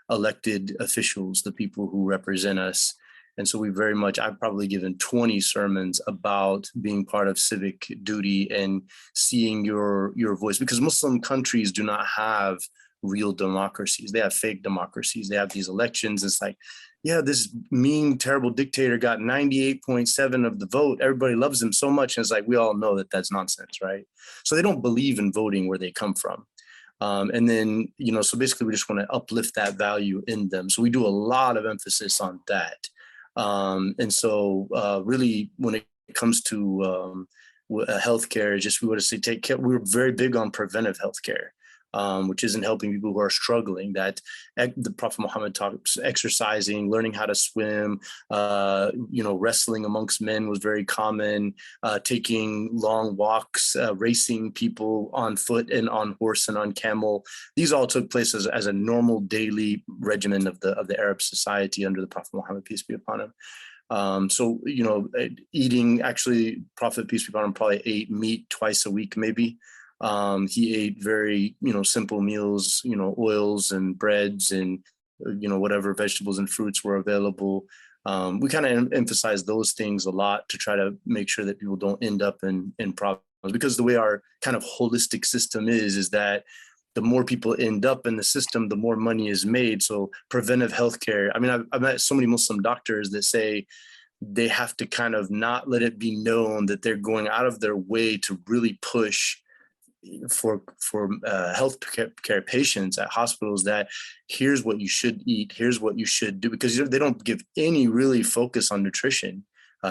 elected officials, the people who represent us. And so I've probably given 20 sermons about being part of civic duty and seeing your voice, because Muslim countries do not have real democracies. They have fake democracies. They have these elections. It's like, yeah, this mean, terrible dictator got 98.7% of the vote. Everybody loves him so much. And it's like, we all know that that's nonsense, right? So they don't believe in voting where they come from. And then, so basically we just want to uplift that value in them. So we do a lot of emphasis on that. And so really when it comes to healthcare, we want to say, take care. We're very big on preventive healthcare. Which isn't helping people who are struggling. That the Prophet Muhammad talks exercising, learning how to swim, wrestling amongst men was very common, taking long walks, racing people on foot and on horse and on camel. These all took place as a normal daily regimen of the Arab society under the Prophet Muhammad, peace be upon him. Eating, actually, Prophet, peace be upon him, probably ate meat twice a week, maybe. He ate very, simple meals, oils and breads and, whatever vegetables and fruits were available. We kind of emphasize those things a lot to try to make sure that people don't end up in problems, because the way our kind of holistic system is that the more people end up in the system, the more money is made. So preventive healthcare. I mean, I've met so many Muslim doctors that say they have to kind of not let it be known that they're going out of their way to really push for health care patients at hospitals, that here's what you should eat, here's what you should do, because they don't give any really focus on nutrition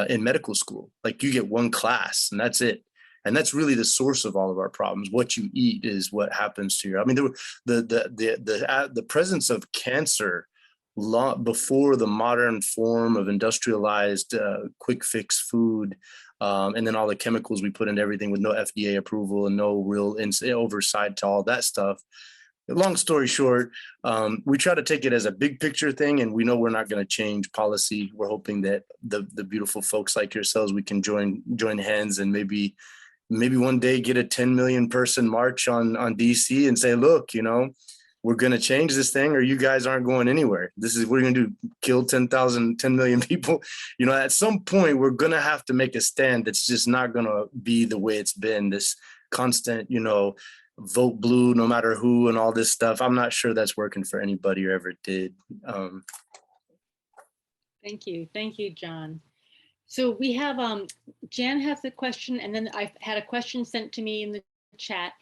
in medical school. Like, you get one class and that's it. And that's really the source of all of our problems. What you eat is what happens to you. I mean, the presence of cancer long before the modern form of industrialized quick fix food, and then all the chemicals we put into everything with no FDA approval and no real oversight to all that stuff. Long story short, we try to take it as a big picture thing, and we know we're not going to change policy. We're hoping that the beautiful folks like yourselves, we can join hands and maybe one day get a 10 million person march on DC and say, look, we're going to change this thing, or you guys aren't going anywhere. This is what we're going to do, kill 10 million people. At some point, we're going to have to make a stand that's just not going to be the way it's been, this constant, vote blue, no matter who, and all this stuff. I'm not sure that's working for anybody or ever did. Thank you. Thank you, John. So we have, Jan has a question, and then I've had a question sent to me in the chat.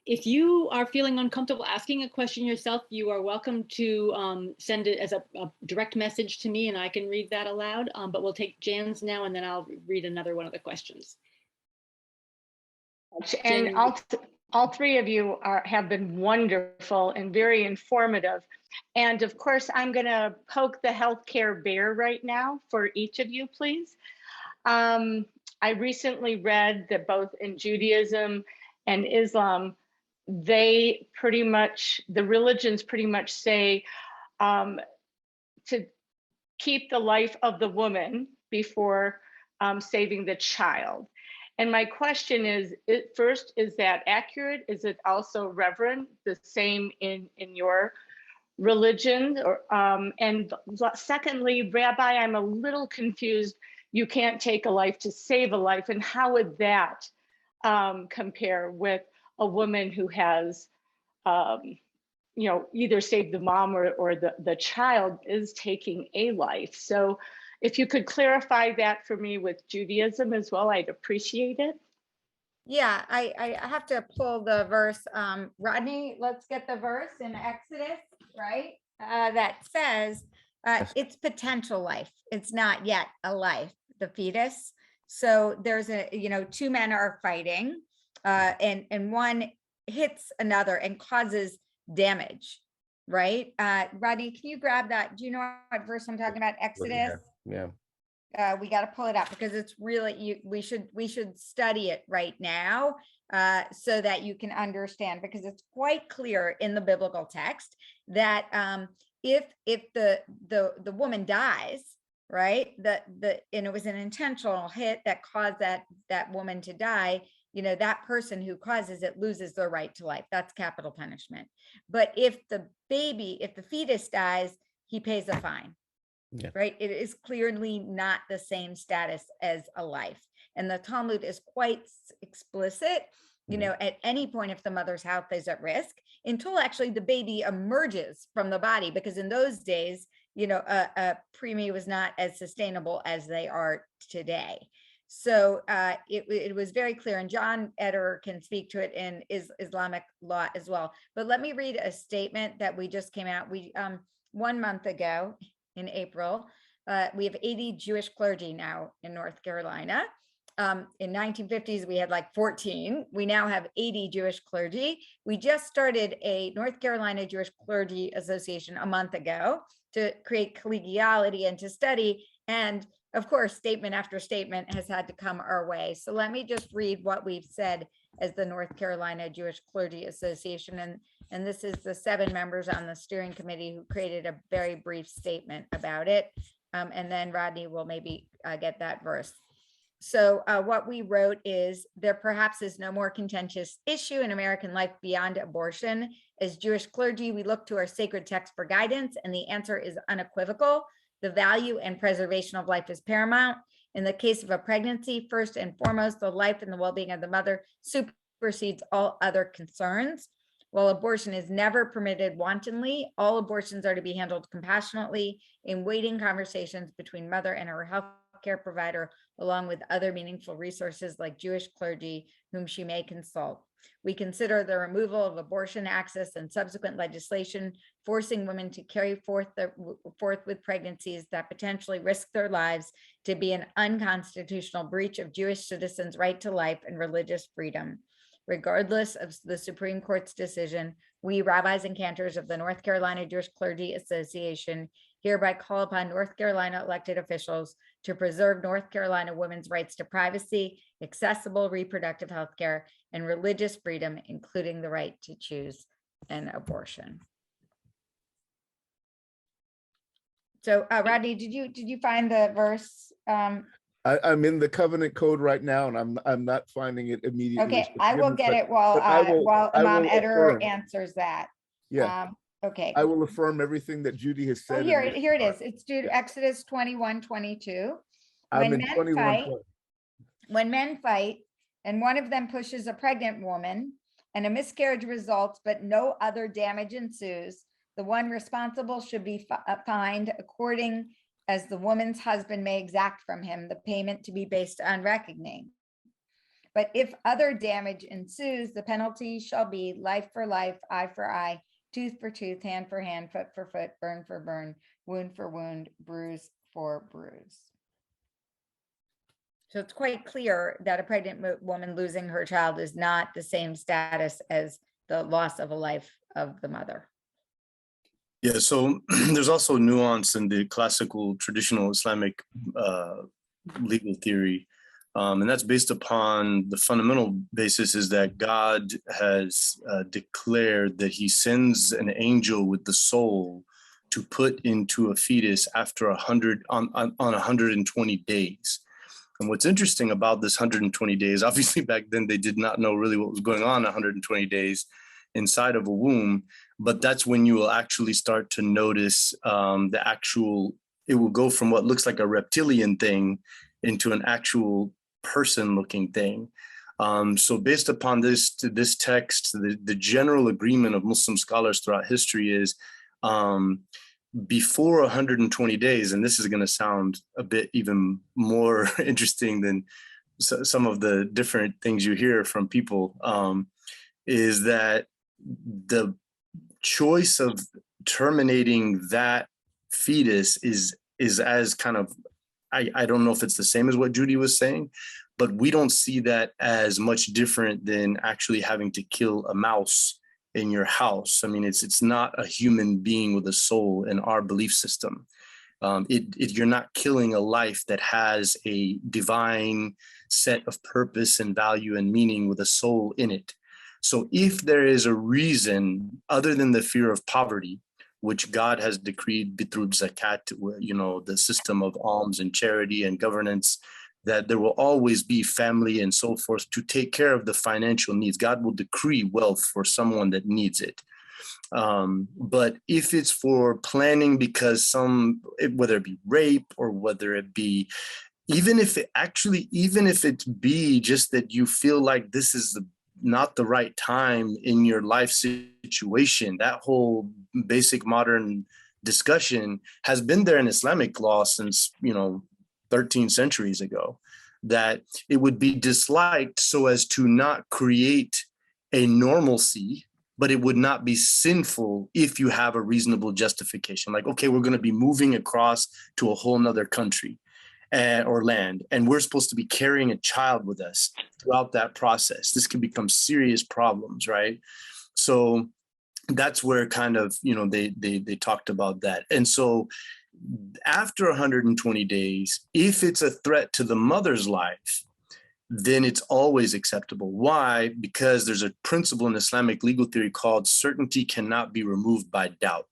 If you are feeling uncomfortable asking a question yourself, you are welcome to send it as a direct message to me, and I can read that aloud. But we'll take Jan's now, and then I'll read another one of the questions. And all three of you have been wonderful and very informative. And of course, I'm going to poke the healthcare bear right now for each of you, please. I recently read that both in Judaism and Islam, the religions pretty much say to keep the life of the woman before saving the child. And my question is, first, is that accurate? Is it also, Reverend, the same in your religion? And secondly, Rabbi, I'm a little confused. You can't take a life to save a life. And how would that compare with a woman who has, either saved the mom or the child is taking a life? So if you could clarify that for me with Judaism as well, I'd appreciate it. Yeah, I have to pull the verse. Rodney, let's get the verse in Exodus, right? That says it's potential life. It's not yet a life, the fetus. So there's two men are fighting and one hits another and causes damage, right? Rodney, can you grab that? Do you know what verse I'm talking about? Exodus? Yeah. We got to pull it up because it's really, we should study it right now so that you can understand, because it's quite clear in the biblical text that if the woman dies, right, and it was an intentional hit that caused that woman to die, that person who causes it loses their right to life. That's capital punishment. But if the fetus dies, he pays a fine. Yeah. Right. It is clearly not the same status as a life. And the Talmud is quite explicit, at any point, if the mother's health is at risk, until actually the baby emerges from the body, because in those days, a preemie was not as sustainable as they are today. So it was very clear, and John Eder can speak to it in Islamic law as well. But let me read a statement that we just came out. 1 month ago, in April, we have 80 Jewish clergy now in North Carolina. In 1950s, we had like 14. We now have 80 Jewish clergy. We just started a North Carolina Jewish Clergy Association a month ago to create collegiality and to study. And of course, statement after statement has had to come our way. So let me just read what we've said as the North Carolina Jewish Clergy Association. And this is the 7 members on the steering committee who created a very brief statement about it. And then Rodney will maybe get that verse. So what we wrote is, there perhaps is no more contentious issue in American life beyond abortion. As Jewish clergy, we look to our sacred text for guidance, and the answer is unequivocal. The value and preservation of life is paramount. In the case of a pregnancy, first and foremost, the life and the well-being of the mother supersedes all other concerns. While abortion is never permitted wantonly, all abortions are to be handled compassionately in waiting conversations between mother and her healthcare provider, along with other meaningful resources like Jewish clergy, whom she may consult. We consider the removal of abortion access and subsequent legislation forcing women to carry forth with pregnancies that potentially risk their lives to be an unconstitutional breach of Jewish citizens' right to life and religious freedom. Regardless of the Supreme Court's decision, we rabbis and cantors of the North Carolina Jewish Clergy Association hereby call upon North Carolina elected officials to preserve North Carolina women's rights to privacy, accessible reproductive health care, and religious freedom, including the right to choose an abortion. So Rodney, did you find the verse? I'm in the covenant code right now, and I'm not finding it immediately. Okay, I will get it while Imam Eder answers that. Yeah. Okay. I will affirm everything that Judy has said. Oh, here it is. It's Exodus 21:22. I'm in 21:20. When men fight and one of them pushes a pregnant woman and a miscarriage results, but no other damage ensues, the one responsible should be fined according as the woman's husband may exact from him the payment to be based on reckoning. But if other damage ensues, the penalty shall be life for life, eye for eye, tooth for tooth, hand for hand, foot for foot, burn for burn, wound for wound, bruise for bruise. So it's quite clear that a pregnant woman losing her child is not the same status as the loss of a life of the mother. Yeah, so there's also nuance in the classical traditional Islamic legal theory. And that's based upon the fundamental basis is that God has declared that he sends an angel with the soul to put into a fetus after 120 days. And what's interesting about this 120 days, obviously back then they did not know really what was going on 120 days inside of a womb, but that's when you will actually start to notice it will go from what looks like a reptilian thing into an actual person looking thing. So based upon this text, the general agreement of Muslim scholars throughout history is before 120 days, and this is going to sound a bit even more interesting than some of the different things you hear from people, is that the choice of terminating that fetus is as kind of, I don't know if it's the same as what Judy was saying, but we don't see that as much different than actually having to kill a mouse in your house. I mean, it's not a human being with a soul in our belief system. You're not killing a life that has a divine set of purpose and value and meaning with a soul in it. So if there is a reason other than the fear of poverty, which God has decreed through zakat, the system of alms and charity and governance, that there will always be family and so forth to take care of the financial needs. God will decree wealth for someone that needs it. But if it's for planning because whether it be rape or whether it be, even if it be just that you feel like this is not the right time in your life situation, that whole basic modern discussion has been there in Islamic law since, 13 centuries ago, that it would be disliked so as to not create a normalcy, but it would not be sinful if you have a reasonable justification. Like, okay, we're going to be moving across to a whole nother country or land, and we're supposed to be carrying a child with us throughout that process. This can become serious problems, right? So that's where kind of, they talked about that. And so after 120 days, if it's a threat to the mother's life, then it's always acceptable. Why? Because there's a principle in Islamic legal theory called certainty cannot be removed by doubt.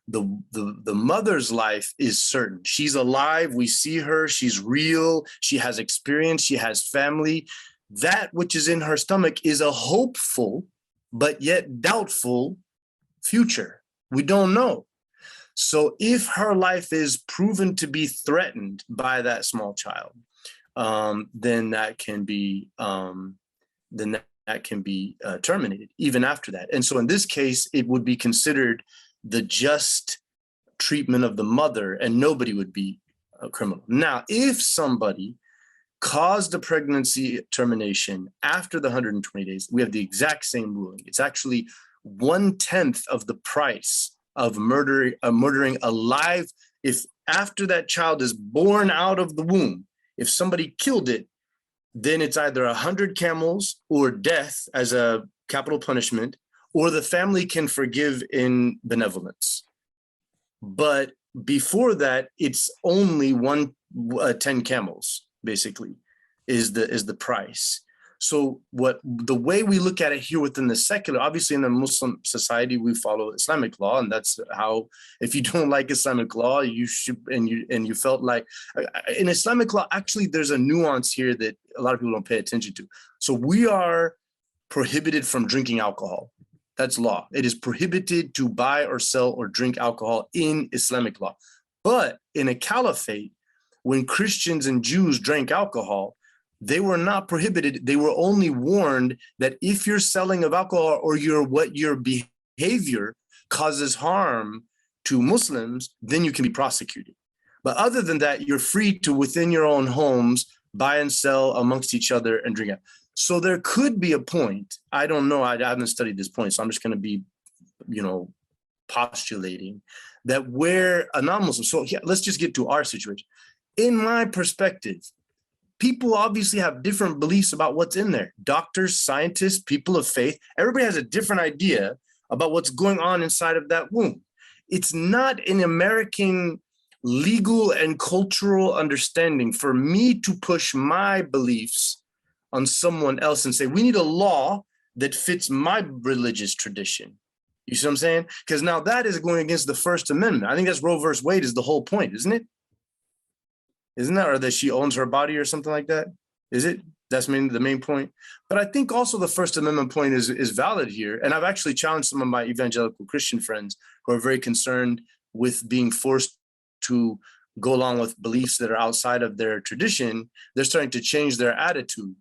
The mother's life is certain. She's alive. We see her. She's real. She has experience. She has family. That which is in her stomach is a hopeful, but yet doubtful future. We don't know. So if her life is proven to be threatened by that small child, then that can be terminated even after that. And so in this case, it would be considered the just treatment of the mother, and nobody would be a criminal. Now, if somebody caused a pregnancy termination after the 120 days, we have the exact same ruling. It's actually 1/10 of the price of murdering a live. If after that child is born out of the womb, if somebody killed it, then it's either 100 camels or death as a capital punishment, or the family can forgive in benevolence. But before that, it's only 10 camels, basically, is the price. So the way we look at it here within the secular, obviously in a Muslim society, we follow Islamic law, and that's how, if you don't like Islamic law, you should, and you felt like, in Islamic law, actually, there's a nuance here that a lot of people don't pay attention to. So we are prohibited from drinking alcohol. That's law. It is prohibited to buy or sell or drink alcohol in Islamic law. But in a caliphate, when Christians and Jews drank alcohol, they were not prohibited. They were only warned that if you're selling of alcohol or your behavior causes harm to Muslims, then you can be prosecuted. But other than that, you're free to, within your own homes, buy and sell amongst each other and drink. So there could be a point, I don't know, I haven't studied this point, so I'm just going to be, postulating that where a non-Muslim, so yeah, let's just get to our situation. In my perspective, people obviously have different beliefs about what's in there. Doctors, scientists, people of faith, everybody has a different idea about what's going on inside of that womb. It's not an American legal and cultural understanding for me to push my beliefs on someone else and say, we need a law that fits my religious tradition. You see what I'm saying? Because now that is going against the First Amendment. I think that's Roe versus Wade is the whole point, isn't it? Isn't that, or that she owns her body or something like that? Is it? That's the main point. But I think also the First Amendment point is valid here. And I've actually challenged some of my evangelical Christian friends who are very concerned with being forced to go along with beliefs that are outside of their tradition. They're starting to change their attitude.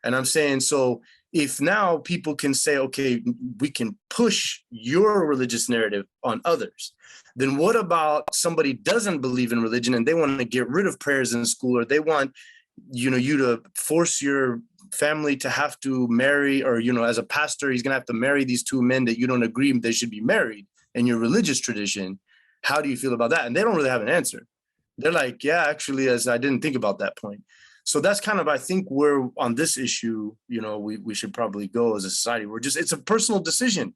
And I'm saying, so if now people can say, okay, we can push your religious narrative on others, then what about somebody doesn't believe in religion and they want to get rid of prayers in school, or they want, you to force your family to have to marry, or, as a pastor, he's going to have to marry these two men that you don't agree they should be married in your religious tradition. How do you feel about that? And they don't really have an answer. They're like, yeah, actually, as I didn't think about that point. So that's kind of, I think, where on this issue, we should probably go as a society. It's a personal decision.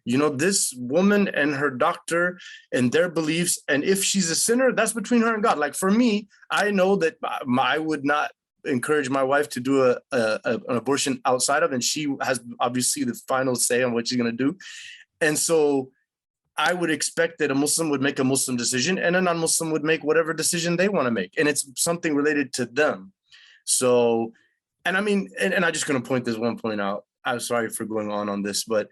This woman and her doctor and their beliefs, and if she's a sinner, that's between her and God. Like for me, I know that I would not encourage my wife to do an abortion outside of, and she has obviously the final say on what she's going to do. And so I would expect that a Muslim would make a Muslim decision and a non-Muslim would make whatever decision they want to make. And it's something related to them. So, and I mean, and I'm just going to point this one point out. I'm sorry for going on this, but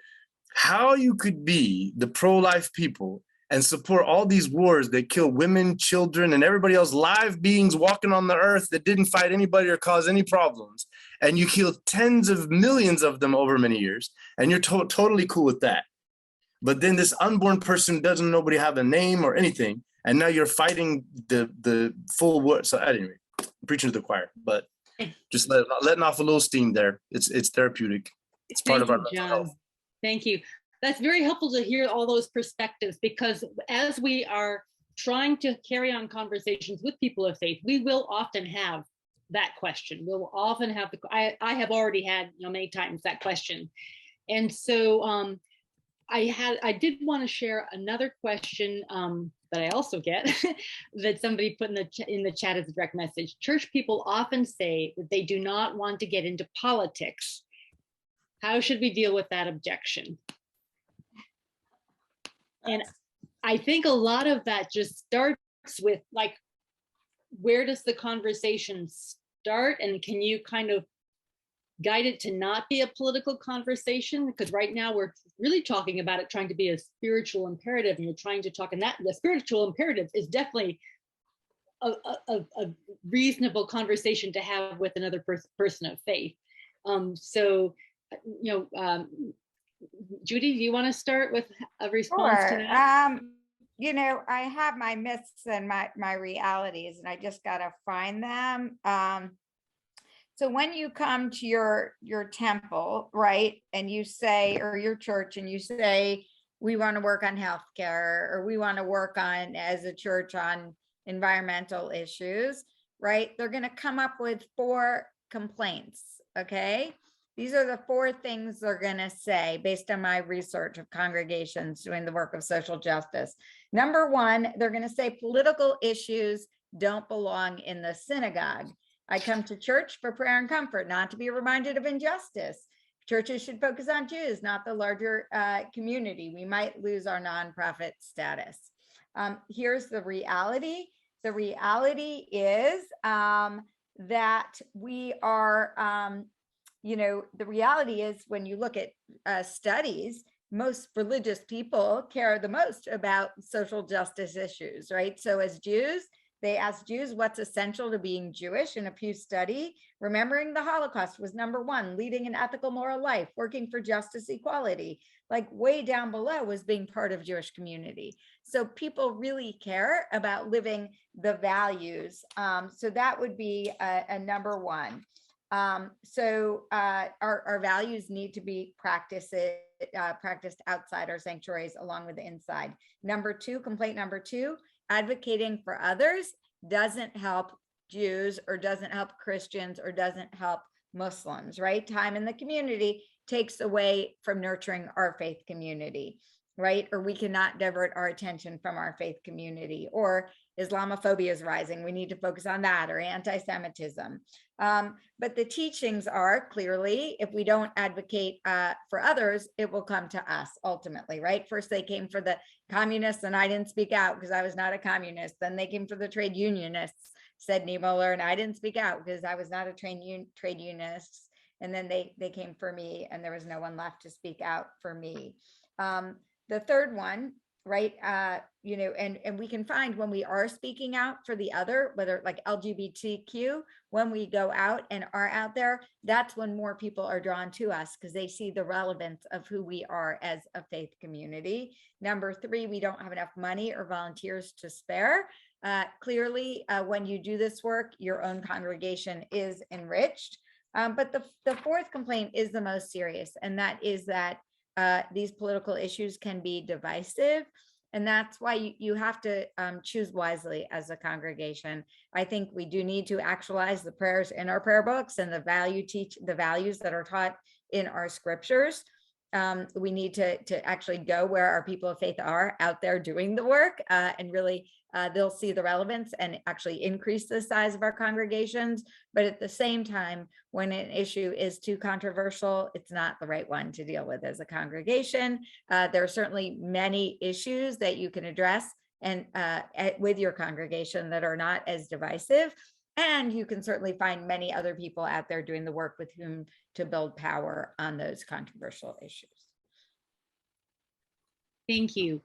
how you could be the pro-life people and support all these wars that kill women, children, and everybody else, live beings walking on the earth that didn't fight anybody or cause any problems, and you kill tens of millions of them over many years, and you're totally cool with that. But then this unborn person doesn't nobody have a name or anything, and now you're fighting the full war. So anyway, I'm preaching to the choir, but just letting off a little steam there. It's therapeutic. It's part of our mental health. Thank you. That's very helpful to hear all those perspectives, because as we are trying to carry on conversations with people of faith, we will often have that question. We'll often have I have already had many times that question. And so I did want to share another question that I also get that somebody put in the chat as a direct message. Church people often say that they do not want to get into politics. How should we deal with that objection? And I think a lot of that just starts with like, where does the conversation start? And can you kind of guide it to not be a political conversation? Because right now we're really talking about it trying to be a spiritual imperative, and you're trying to talk, and that the spiritual imperative is definitely a reasonable conversation to have with another person of faith. So, Judy, do you want to start with a response to Sure. that? I have my myths and my realities, and I just gotta find them. So when you come to your temple, right, and you say, or your church, and you say, we want to work on healthcare, or we want to work on, as a church, on environmental issues, right? They're going to come up with 4 complaints. Okay. These are the 4 things they're going to say based on my research of congregations doing the work of social justice. Number 1, they're going to say political issues don't belong in the synagogue. I come to church for prayer and comfort, not to be reminded of injustice. Churches should focus on Jews, not the larger community. We might lose our nonprofit status. Here's the reality. The reality is that we are, the reality is, when you look at studies, most religious people care the most about social justice issues, right? So as Jews, they asked Jews what's essential to being Jewish in a Pew study. Remembering the Holocaust was number 1, leading an ethical, moral life, working for justice, equality. Like way down below was being part of Jewish community. So people really care about living the values. So that would be a number 1. So our values need to be practiced outside our sanctuaries along with the inside. Number 2, complaint number 2, advocating for others doesn't help Jews, or doesn't help Christians, or doesn't help Muslims, right? Time in the community takes away from nurturing our faith community, right? Or we cannot divert our attention from our faith community. Or Islamophobia is rising. We need to focus on that, or anti-Semitism. But the teachings are clearly, if we don't advocate for others, it will come to us ultimately, right? First, they came for the communists, and I didn't speak out because I was not a communist. Then they came for the trade unionists, said Niemöller, and I didn't speak out because I was not a trade unionist. And then they came for me, and there was no one left to speak out for me. The third one, right, and we can find when we are speaking out for the other, whether like LGBTQ, when we go out and are out there, that's when more people are drawn to us, because they see the relevance of who we are as a faith community. Number 3, we don't have enough money or volunteers to spare. Clearly, when you do this work, your own congregation is enriched. But the 4th complaint is the most serious, and that is that these political issues can be divisive. And that's why you have to choose wisely as a congregation. I think we do need to actualize the prayers in our prayer books and the values that are taught in our scriptures. We need to actually go where our people of faith are out there doing the work, and really they'll see the relevance and actually increase the size of our congregations. But at the same time, when an issue is too controversial, it's not the right one to deal with as a congregation. There are certainly many issues that you can address and with your congregation that are not as divisive. And you can certainly find many other people out there doing the work with whom to build power on those controversial issues. Thank you.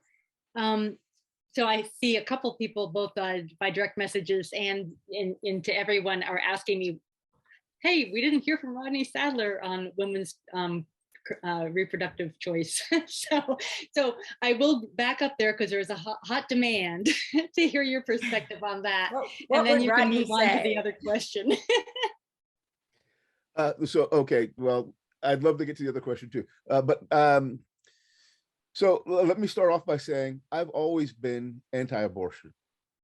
So I see a couple people, both by direct messages and into everyone, are asking me, hey, we didn't hear from Rodney Saddler on women's reproductive choice. so I will back up there because there's a hot demand to hear your perspective on that. What and then would you Rodney can move on to say? the other question. Okay, well, I'd love to get to the other question too. So let me start off by saying I've always been anti-abortion.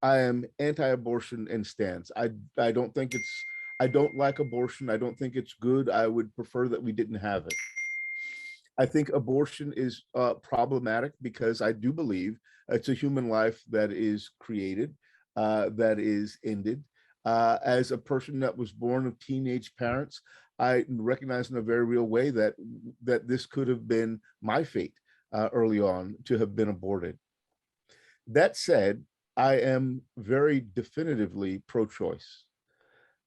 I am anti-abortion in stance. I don't think I don't like abortion. I don't think it's good. I would prefer that we didn't have it. I think abortion is problematic because I do believe it's a human life that is created, that is ended. As a person that was born of teenage parents, I recognize in a very real way that this could have been my fate early on, to have been aborted. That said, I am very definitively pro-choice.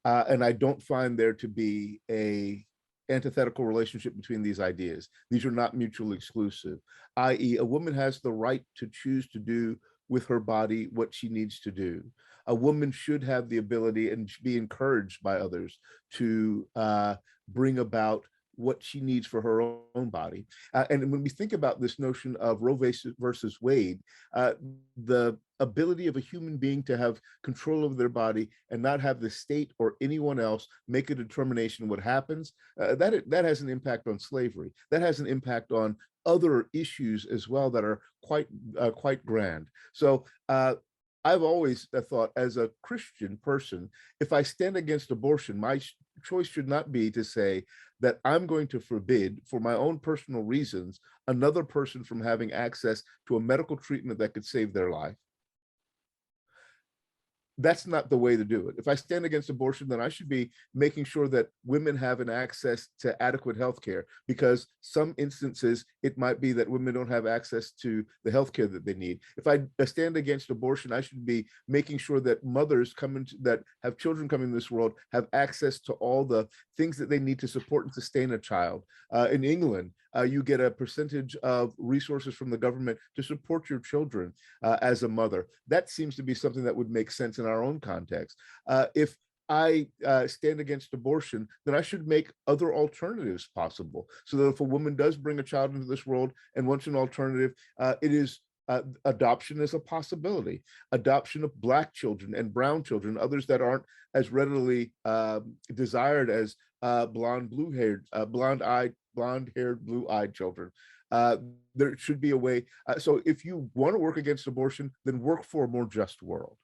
And I don't find there to be a antithetical relationship between these ideas. These are not mutually exclusive, i.e. a woman has the right to choose to do with her body what she needs to do. A woman should have the ability and be encouraged by others to bring about what she needs for her own body. And when we think about this notion of Roe versus Wade, the ability of a human being to have control over their body and not have the state or anyone else make a determination what happens, that has an impact on slavery. That has an impact on other issues as well that are quite grand. So I've always thought, as a Christian person, if I stand against abortion, my choice should not be to say that I'm going to forbid, for my own personal reasons, another person from having access to a medical treatment that could save their life. That's not the way to do it. If I stand against abortion, then I should be making sure that women have an access to adequate health care, because some instances it might be that women don't have access to the health care that they need. If I stand against abortion, I should be making sure that mothers that have children coming into this world have access to all the things that they need to support and sustain a child. In England, you get a percentage of resources from the government to support your children as a mother. That seems to be something that would make sense in our own context. If I stand against abortion, then I should make other alternatives possible, so that if a woman does bring a child into this world and wants an alternative, it is adoption is a possibility. Adoption of Black children and brown children, others that aren't as readily desired as blonde-haired, blue-eyed children. There should be a way. So if you want to work against abortion, then work for a more just world.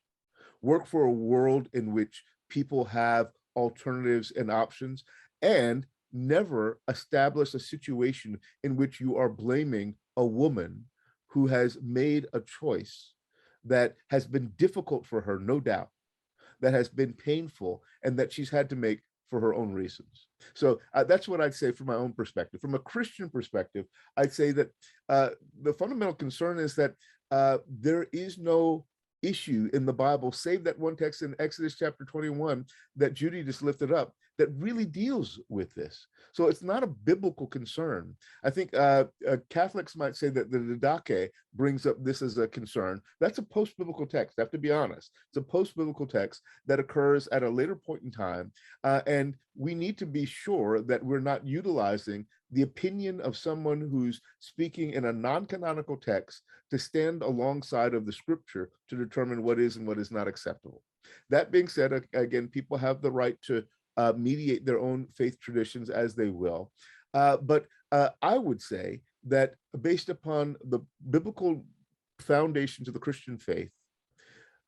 Work for a world in which people have alternatives and options, and never establish a situation in which you are blaming a woman who has made a choice that has been difficult for her, no doubt, that has been painful, and that she's had to make for her own reasons. So that's what I'd say from my own perspective. From a Christian perspective, I'd say that the fundamental concern is that there is no issue in the Bible, save that one text in Exodus chapter 21 that Judy just lifted up, that really deals with this. So it's not a biblical concern. I think Catholics might say that the Didache brings up this as a concern. That's a post-biblical text, I have to be honest. It's a post-biblical text that occurs at a later point in time. And we need to be sure that we're not utilizing the opinion of someone who's speaking in a non-canonical text to stand alongside of the scripture to determine what is and what is not acceptable. That being said, again, people have the right to mediate their own faith traditions as they will. But I would say that based upon the biblical foundations of the Christian faith,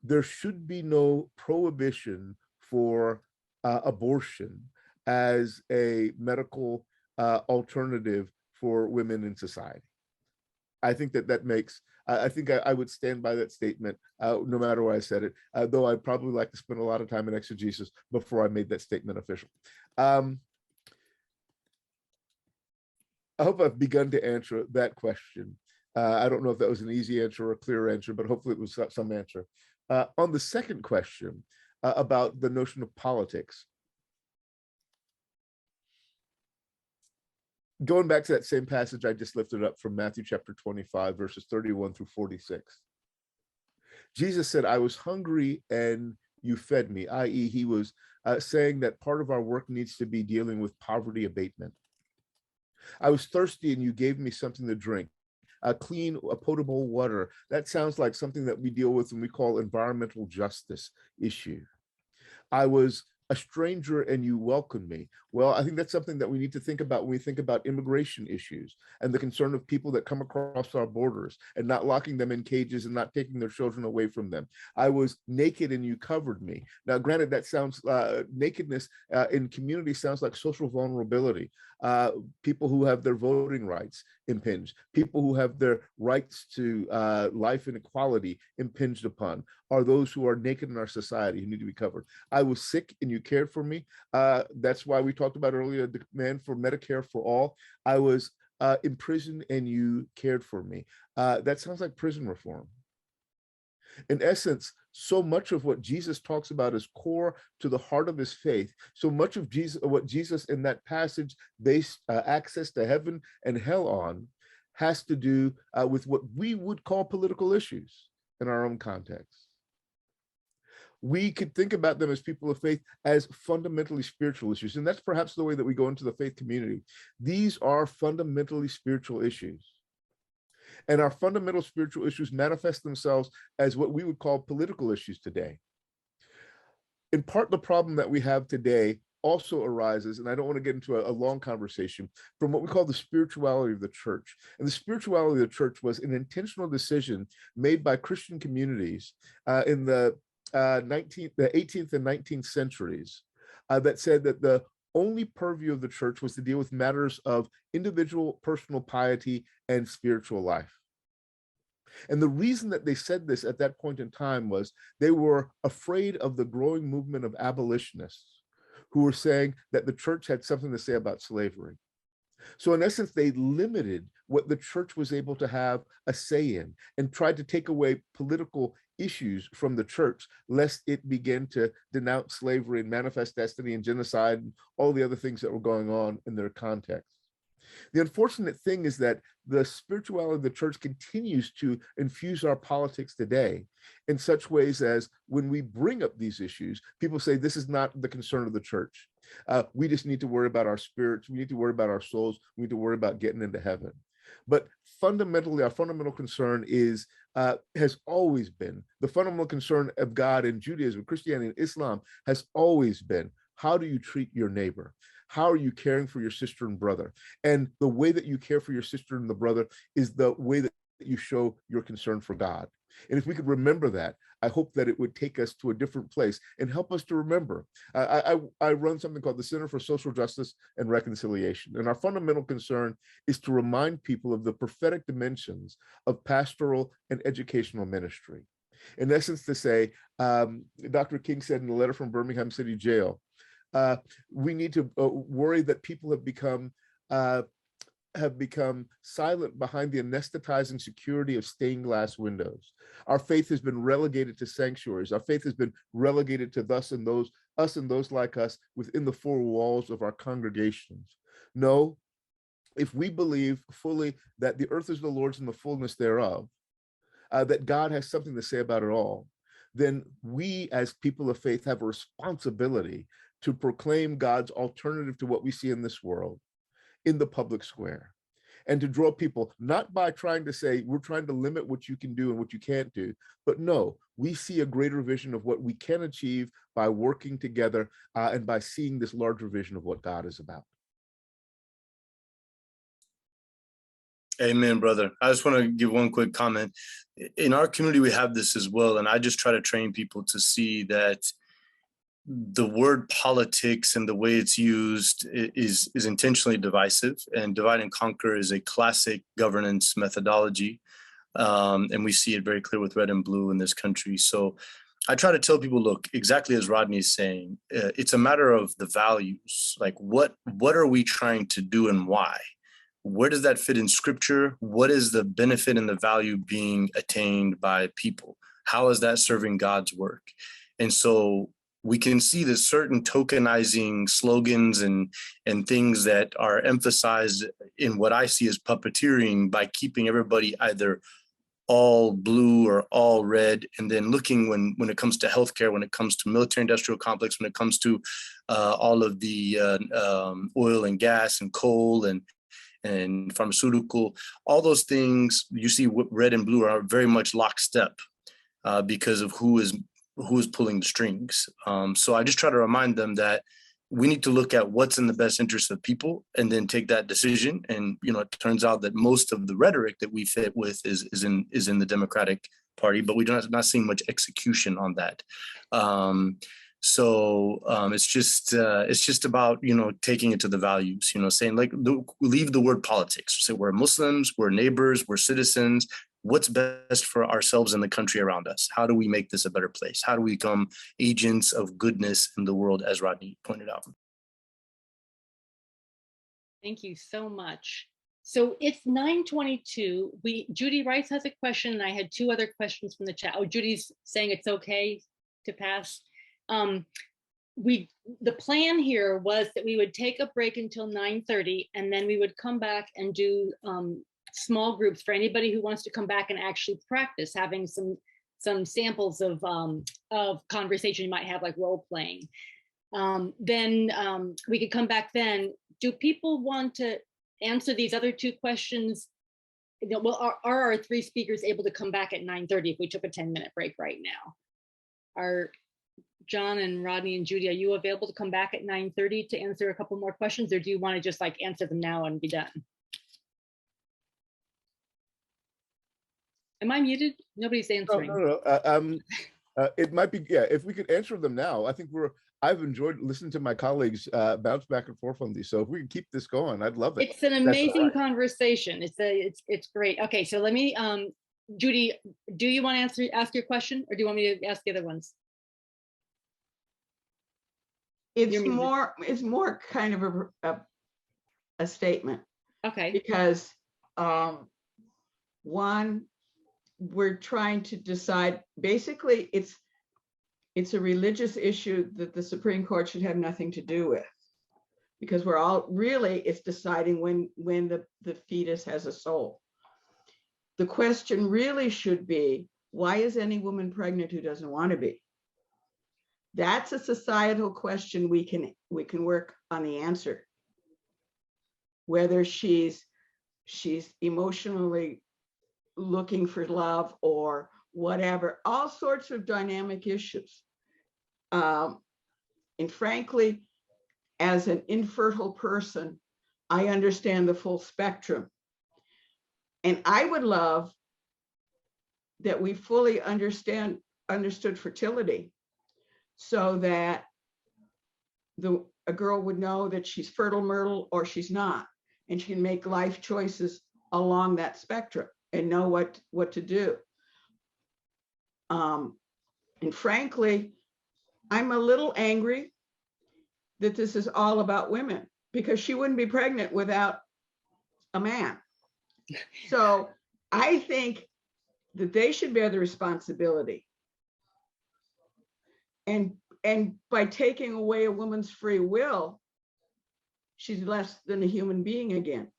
there should be no prohibition for abortion as a medical alternative for women in society. I think that makes, I think I would stand by that statement no matter where I said it, though I'd probably like to spend a lot of time in exegesis before I made that statement official. I hope I've begun to answer that question. I don't know if that was an easy answer or a clear answer, but hopefully it was some answer. On the second question about the notion of politics, going back to that same passage I just lifted up from Matthew chapter 25, verses 31 through 46. Jesus said, I was hungry and you fed me, i.e. he was saying that part of our work needs to be dealing with poverty abatement. I was thirsty and you gave me something to drink, clean, potable water. That sounds like something that we deal with and we call environmental justice issue. I was a stranger and you welcomed me. Well, I think that's something that we need to think about when we think about immigration issues and the concern of people that come across our borders and not locking them in cages and not taking their children away from them. I was naked and you covered me. Now, granted, that sounds, nakedness in community sounds like social vulnerability. People who have their voting rights impinged, people who have their rights to life and equality impinged upon, are those who are naked in our society who need to be covered. I was sick and you cared for me. That's why we talked about earlier the demand for Medicare for all. I was in prison and you cared for me. That sounds like prison reform. In essence, so much of what Jesus talks about is core to the heart of his faith. So much of what Jesus in that passage based access to heaven and hell on has to do with what we would call political issues in our own context. We could think about them as people of faith as fundamentally spiritual issues. And that's perhaps the way that we go into the faith community. These are fundamentally spiritual issues. And our fundamental spiritual issues manifest themselves as what we would call political issues today. In part, the problem that we have today also arises, and I don't want to get into a long conversation, from what we call the spirituality of the church. And the spirituality of the church was an intentional decision made by Christian communities in the 18th and 19th centuries that said that the only purview of the church was to deal with matters of individual personal piety and spiritual life. And the reason that they said this at that point in time was they were afraid of the growing movement of abolitionists who were saying that the church had something to say about slavery. So in essence, they limited what the church was able to have a say in and tried to take away political issues from the church, lest it begin to denounce slavery and manifest destiny and genocide and all the other things that were going on in their context. The unfortunate thing is that the spirituality of the church continues to infuse our politics today in such ways as when we bring up these issues, people say this is not the concern of the church. We just need to worry about our spirits. We need to worry about our souls. We need to worry about getting into heaven. But fundamentally, our fundamental concern is, has always been, the fundamental concern of God in Judaism, Christianity, and Islam has always been, how do you treat your neighbor? How are you caring for your sister and brother? And the way that you care for your sister and the brother is the way that you show your concern for God. And if we could remember that, I hope that it would take us to a different place and help us to remember. I run something called the Center for Social Justice and Reconciliation. And our fundamental concern is to remind people of the prophetic dimensions of pastoral and educational ministry. In essence, to say, Dr. King said in a letter from Birmingham City Jail, we need to worry that people have become silent behind the anesthetizing security of stained glass windows. Our faith has been relegated to sanctuaries. Our faith has been relegated to us and those like us within the four walls of our congregations. No, if we believe fully that the earth is the Lord's and the fullness thereof, that God has something to say about it all, then we as people of faith have a responsibility to proclaim God's alternative to what we see in this world in the public square, and to draw people, not by trying to say, we're trying to limit what you can do and what you can't do, but no, we see a greater vision of what we can achieve by working together and by seeing this larger vision of what God is about. Amen, brother. I just want to give one quick comment. In our community, we have this as well, and I just try to train people to see that the word politics and the way it's used is intentionally divisive, and divide and conquer is a classic governance methodology. And we see it very clear with red and blue in this country. So I try to tell people, look, exactly as Rodney is saying, it's a matter of the values. Like what are we trying to do and why? Where does that fit in scripture? What is the benefit and the value being attained by people? How is that serving God's work? And so we can see the certain tokenizing slogans and things that are emphasized in what I see as puppeteering by keeping everybody either all blue or all red, and then looking when it comes to healthcare, when it comes to military industrial complex, when it comes to all of the oil and gas and coal and pharmaceutical, all those things, you see red and blue are very much lockstep because of who is pulling the strings. So I just try to remind them that we need to look at what's in the best interest of people and then take that decision. And, it turns out that most of the rhetoric that we fit with is in the Democratic Party, but we don't not seeing much execution on that. So it's just about, taking it to the values, saying leave the word politics. Say we're Muslims, we're neighbors, we're citizens. What's best for ourselves and the country around us? How do we make this a better place? How do we become agents of goodness in the world, as Rodney pointed out? Thank you so much. So it's 9:22. Judy Rice has a question, and I had two other questions from the chat. Oh, Judy's saying it's okay to pass. The plan here was that we would take a break until 9:30, and then we would come back and do small groups for anybody who wants to come back and actually practice having some samples of conversation you might have, like role playing. Then we could come back then. Do people want to answer these other two questions? Well, are our three speakers able to come back at 9:30 if we took a 10-minute break right now? Are John and Rodney and Judy, are you available to come back at 9:30 to answer a couple more questions, or do you want to just like answer them now and be done? Am I muted? Nobody's answering. No. It might be, yeah, if we could answer them now. I think I've enjoyed listening to my colleagues bounce back and forth on these. So if we can keep this going, I'd love it. It's an amazing conversation. It's great. Okay, so let me, Judy, do you want to ask your question, or do you want me to ask the other ones? It's more kind of a statement. Okay. Because one, we're trying to decide, basically it's a religious issue that the Supreme Court should have nothing to do with, because we're all really, it's deciding when the fetus has a soul. The question really should be, why is any woman pregnant who doesn't want to be? That's a societal question we can work on the answer. Whether she's emotionally looking for love or whatever, all sorts of dynamic issues. And frankly, as an infertile person, I understand the full spectrum. And I would love that we fully understood fertility, so that a girl would know that she's fertile myrtle or she's not, and she can make life choices along that spectrum and know what to do. And frankly, I'm a little angry that this is all about women, because she wouldn't be pregnant without a man. So I think that they should bear the responsibility. And by taking away a woman's free will, she's less than a human being again.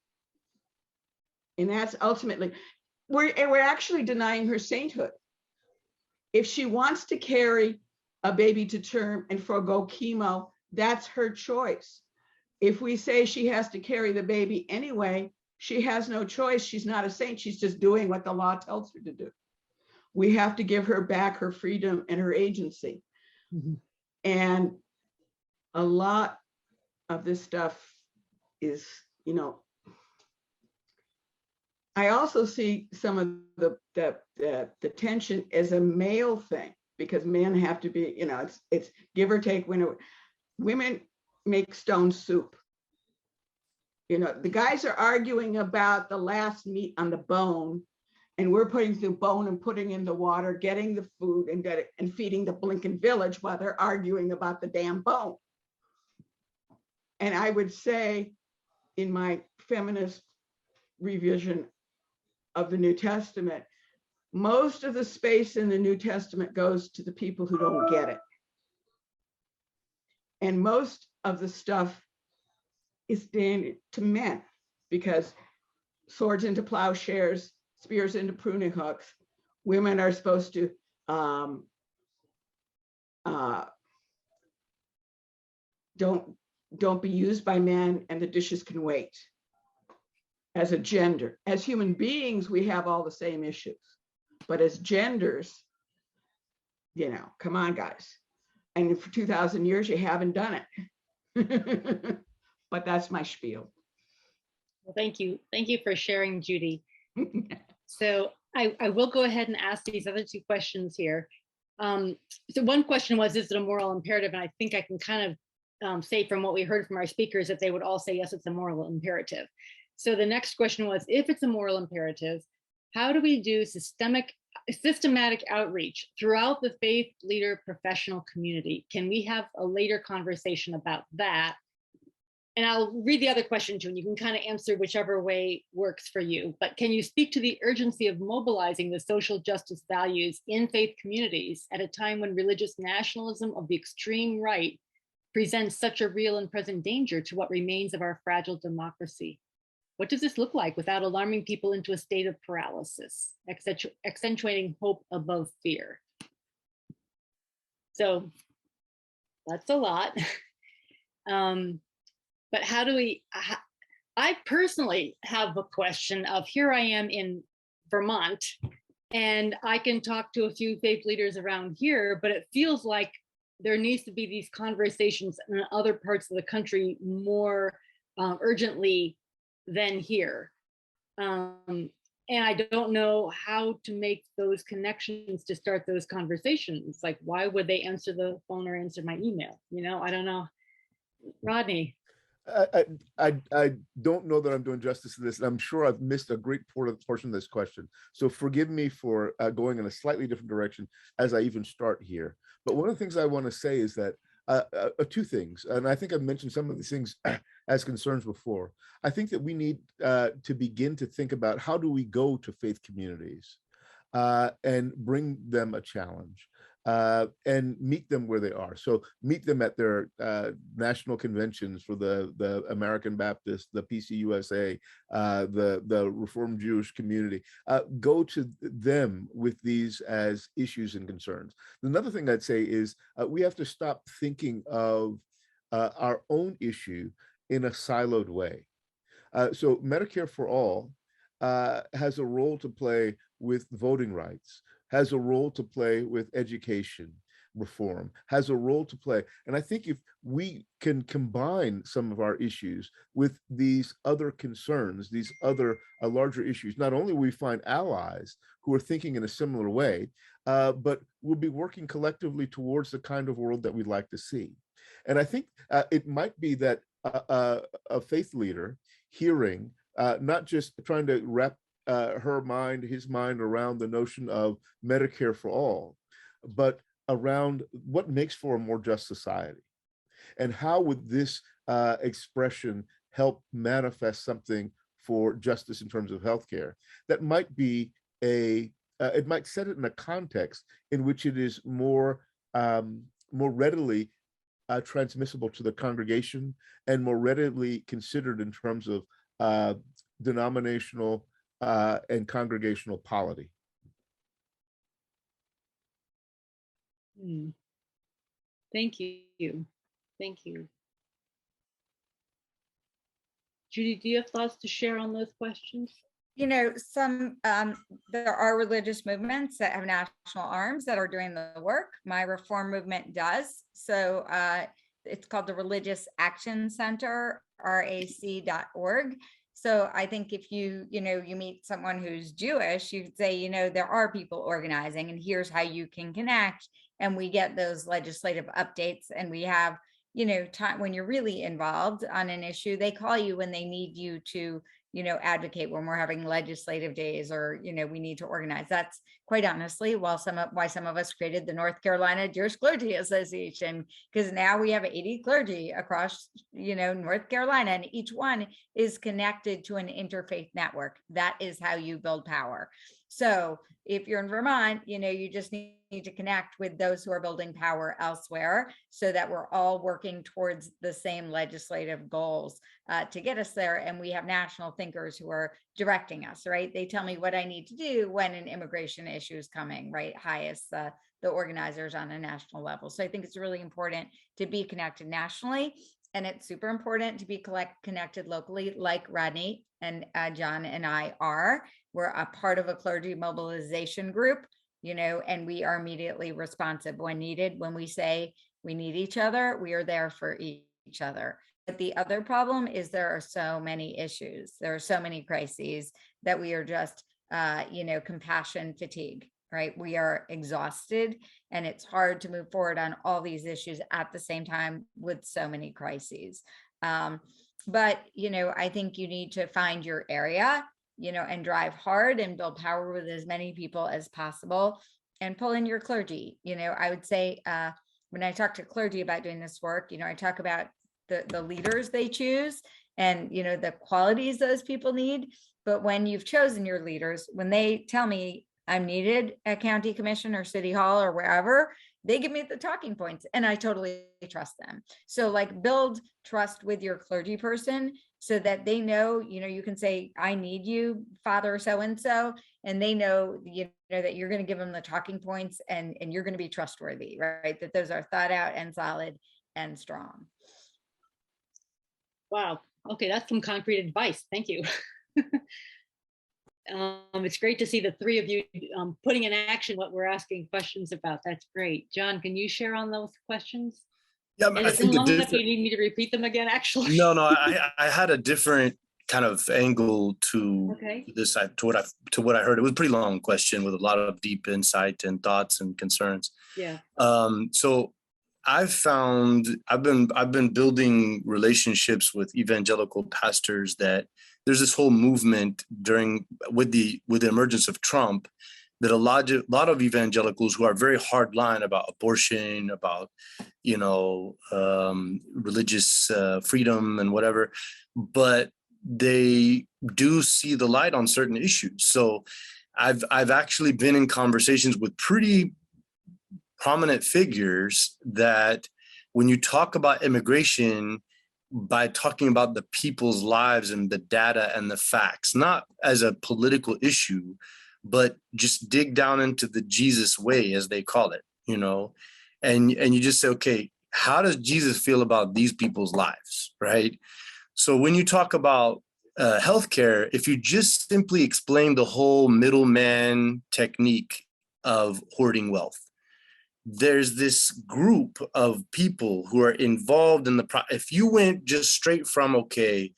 And that's ultimately, we're actually denying her sainthood. If she wants to carry a baby to term and forego chemo, that's her choice. If we say she has to carry the baby anyway, she has no choice. She's not a saint. She's just doing what the law tells her to do. We have to give her back her freedom and her agency. Mm-hmm. And a lot of this stuff is, I also see some of the tension as a male thing, because men have to be, it's give or take. Women make stone soup. The guys are arguing about the last meat on the bone, and we're putting the bone and putting in the water, getting the food and feeding the blinking village while they're arguing about the damn bone. And I would say, in my feminist revision of the New Testament, most of the space in the New Testament goes to the people who don't get it. And most of the stuff is to men, because swords into plowshares, spears into pruning hooks. Women are supposed to don't be used by men, and the dishes can wait. As a gender, as human beings, we have all the same issues, but as genders, come on, guys. And for 2,000 years, you haven't done it. But that's my spiel. Well, thank you. Thank you for sharing, Judy. So I will go ahead and ask these other two questions here. So one question was, is it a moral imperative? And I think I can kind of say from what we heard from our speakers that they would all say, yes, it's a moral imperative. So the next question was, if it's a moral imperative, how do we do systematic outreach throughout the faith leader professional community? Can we have a later conversation about that? and I'll read the other question too, and you can kind of answer whichever way works for you. But can you speak to the urgency of mobilizing the social justice values in faith communities at a time when religious nationalism of the extreme right presents such a real and present danger to what remains of our fragile democracy? What does this look like without alarming people into a state of paralysis, accentuating hope above fear? So that's a lot. But how do we, I personally have a question of, here I am in Vermont, and I can talk to a few faith leaders around here, but it feels like there needs to be these conversations in other parts of the country more urgently than here. And I don't know how to make those connections to start those conversations. Like, why would they answer the phone or answer my email? You know, I don't know. Rodney. I don't know that I'm doing justice to this, and I'm sure I've missed a great portion of this question. So forgive me for going in a slightly different direction as I even start here. But one of the things I want to say is that two things, and I think I've mentioned some of these things as concerns before. I think that we need to begin to think about, how do we go to faith communities and bring them a challenge? And meet them where they are. So meet them at their national conventions for the American Baptist, the PCUSA, the Reformed Jewish community. Go to them with these as issues and concerns. Another thing I'd say is we have to stop thinking of our own issue in a siloed way. So Medicare for All has a role to play with voting rights, has a role to play with education reform, has a role to play. And I think if we can combine some of our issues with these other concerns, these other larger issues, not only will we find allies who are thinking in a similar way, but we'll be working collectively towards the kind of world that we'd like to see. And I think it might be that a faith leader hearing, not just trying to wrap his mind around the notion of Medicare for all, but around what makes for a more just society. And how would this expression help manifest something for justice in terms of healthcare? That might be it might set it in a context in which it is more readily transmissible to the congregation and more readily considered in terms of denominational and congregational polity. Thank you. Thank you. Judy, do you have thoughts to share on those questions? You know, there are religious movements that have national arms that are doing the work. My reform movement does. So it's called the Religious Action Center, RAC.org. So I think if you meet someone who's Jewish, you could say, there are people organizing, and here's how you can connect. And we get those legislative updates, and we have, time when you're really involved on an issue, they call you when they need you to, advocate when we're having legislative days, or, we need to organize. That's quite honestly why some of us created the North Carolina Jewish Clergy Association, because now we have 80 clergy across, North Carolina, and each one is connected to an interfaith network. That is how you build power. So if you're in Vermont, you just need to connect with those who are building power elsewhere, so that we're all working towards the same legislative goals to get us there. And we have national thinkers who are directing us, right? They tell me what I need to do when an immigration issue is coming, right? Highest the organizers on a national level. So I think it's really important to be connected nationally. And it's super important to be connected locally, like Rodney and John and I are. We're a part of a clergy mobilization group, and we are immediately responsive when needed. When we say we need each other, we are there for each other. But the other problem is there are so many issues. There are so many crises that we are just, compassion fatigue, right? We are exhausted, and it's hard to move forward on all these issues at the same time with so many crises. But, I think you need to find your area, and drive hard and build power with as many people as possible, and pull in your clergy. I would say when I talk to clergy about doing this work, I talk about the leaders they choose and, you know, the qualities those people need. But when you've chosen your leaders, when they tell me I'm needed at county commission or city hall or wherever, they give me the talking points and I totally trust them. So like build trust with your clergy person so that they know, you know, you can say, I need you, Father so-and-so, and they know, you know, that you're going to give them the talking points and you're going to be trustworthy, right? That those are thought out and solid and strong. Wow. Okay, that's some concrete advice. Thank you. It's great to see the three of you putting in action what we're asking questions about. That's great. John, can you share on those questions? Yeah, And I it's think long enough you need me to repeat them again, actually. no, I had a different kind of angle to Okay. this, to what I heard. It was a pretty long question with a lot of deep insight and thoughts and concerns. Yeah. So I've been building relationships with evangelical pastors that there's this whole movement with the emergence of Trump that a lot of evangelicals who are very hardline about abortion, about, you know, religious freedom and whatever, but they do see the light on certain issues. So I've actually been in conversations with pretty prominent figures that when you talk about immigration, by talking about the people's lives and the data and the facts, not as a political issue, but just dig down into the Jesus way, as they call it, you know, and you just say, okay, how does Jesus feel about these people's lives, right? So when you talk about healthcare, if you just simply explain the whole middleman technique of hoarding wealth, there's this group of people who are involved in if you went just straight from, okay,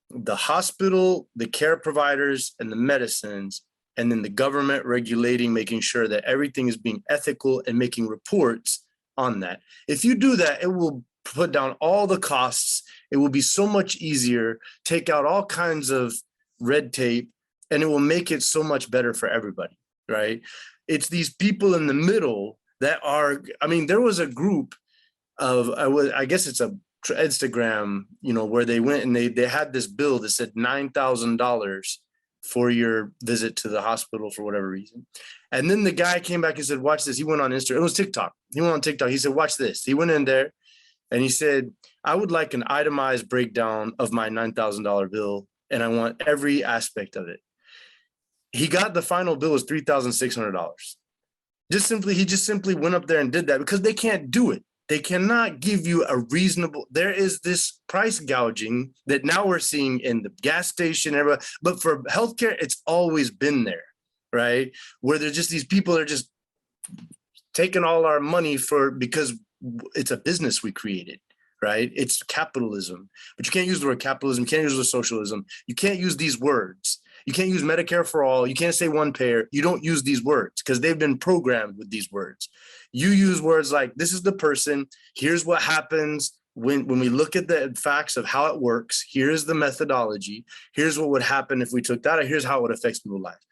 the hospital, the care providers and the medicines, and then the government regulating, making sure that everything is being ethical and making reports on that. If you do that, it will put down all the costs. It will be so much easier, take out all kinds of red tape, and it will make it so much better for everybody, right? It's these people in the middle that are, I mean, there was a group of, I guess it's a Instagram, you know, where they went and they had this bill that said $9,000 for your visit to the hospital for whatever reason. And then the guy came back and said, watch this. He went on Instagram. It was TikTok. He went on TikTok. He said, watch this. He went in there and he said, I would like an itemized breakdown of my $9,000 bill. And I want every aspect of it. He got the final bill was $3,600. He just simply went up there and did that because they can't do it. They cannot give you a reasonable, there is this price gouging that now we're seeing in the gas station, but for healthcare, it's always been there, right? Where there's just these people that are just taking all our money because it's a business we created, right? It's capitalism, but you can't use the word capitalism. You can't use the word socialism. You can't use these words. You can't use Medicare for all. You can't say one payer. You don't use these words because they've been programmed with these words. You use words like, this is the person. Here's what happens when we look at the facts of how it works. Here's the methodology. Here's what would happen if we took that. Here's how it affects people's lives.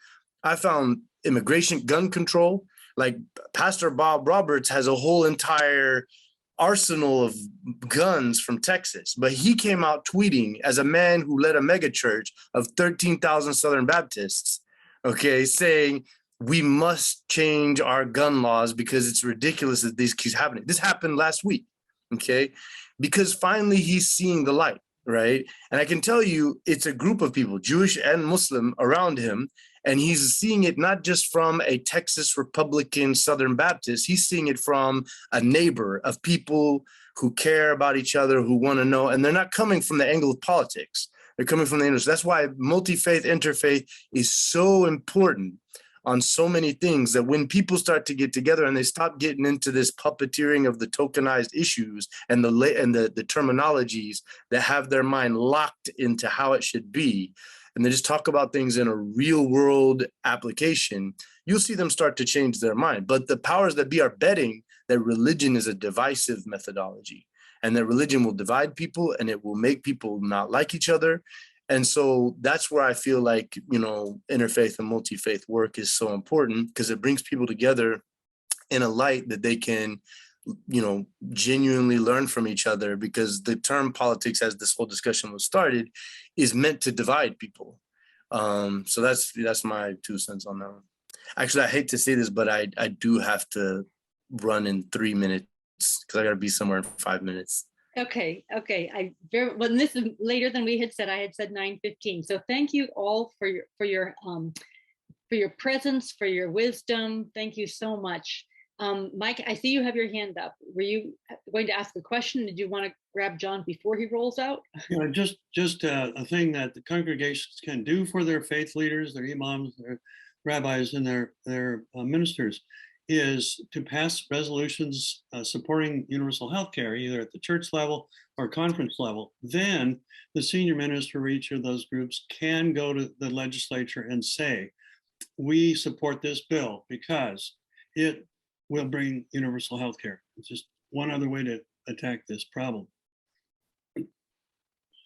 I found immigration, gun control, like Pastor Bob Roberts has a whole entire arsenal of guns from Texas, but he came out tweeting as a man who led a mega church of 13,000 Southern Baptists, okay, saying we must change our gun laws because it's ridiculous that this keeps happening. This happened last week, okay, because finally he's seeing the light, right? And I can tell you it's a group of people, Jewish and Muslim, around him. And he's seeing it not just from a Texas Republican Southern Baptist, he's seeing it from a neighbor of people who care about each other, who want to know, and they're not coming from the angle of politics. They're coming from the industry. That's why multi-faith, interfaith is so important on so many things, that when people start to get together and they stop getting into this puppeteering of the tokenized issues and the terminologies that have their mind locked into how it should be, and they just talk about things in a real world application, you'll see them start to change their mind. But the powers that be are betting that religion is a divisive methodology and that religion will divide people and it will make people not like each other. And so that's where I feel like, you know, interfaith and multi-faith work is so important, because it brings people together in a light that they can genuinely learn from each other, because the term politics, as this whole discussion was started, is meant to divide people. So that's my 2 cents on that one. Actually, I hate to say this, but I do have to run in 3 minutes because I got to be somewhere in 5 minutes. Okay. Well, this is later than we had said. I had said 9:15. So thank you all for your presence, for your wisdom. Thank you so much. Mike, I see you have your hand up. Were you going to ask a question? Did you want to grab John before he rolls out? Just a thing that the congregations can do for their faith leaders, their imams, their rabbis, and their ministers, is to pass resolutions supporting universal health care, either at the church level or conference level. Then the senior minister for each of those groups can go to the legislature and say, we support this bill because it will bring universal health care. It's just one other way to attack this problem.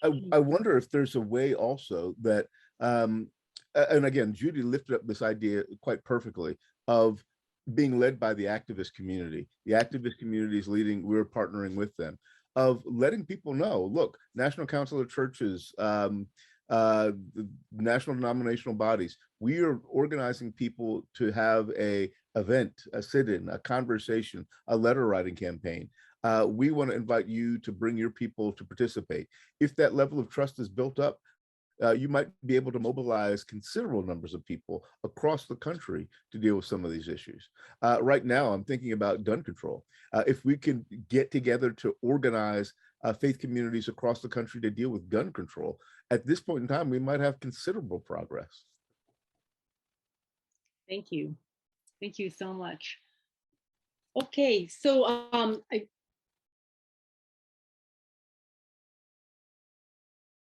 I wonder if there's a way also that, and again, Judy lifted up this idea quite perfectly, of being led by the activist community. The activist community is leading, we're partnering with them, of letting people know, look, National Council of Churches, the national denominational bodies, we are organizing people to have a event, a sit-in, a conversation, a letter writing campaign. We want to invite you to bring your people to participate. If that level of trust is built up, you might be able to mobilize considerable numbers of people across the country to deal with some of these issues. Right now, I'm thinking about gun control. If we can get together to organize faith communities across the country to deal with gun control, at this point in time, we might have considerable progress. Thank you. Thank you so much. Okay, so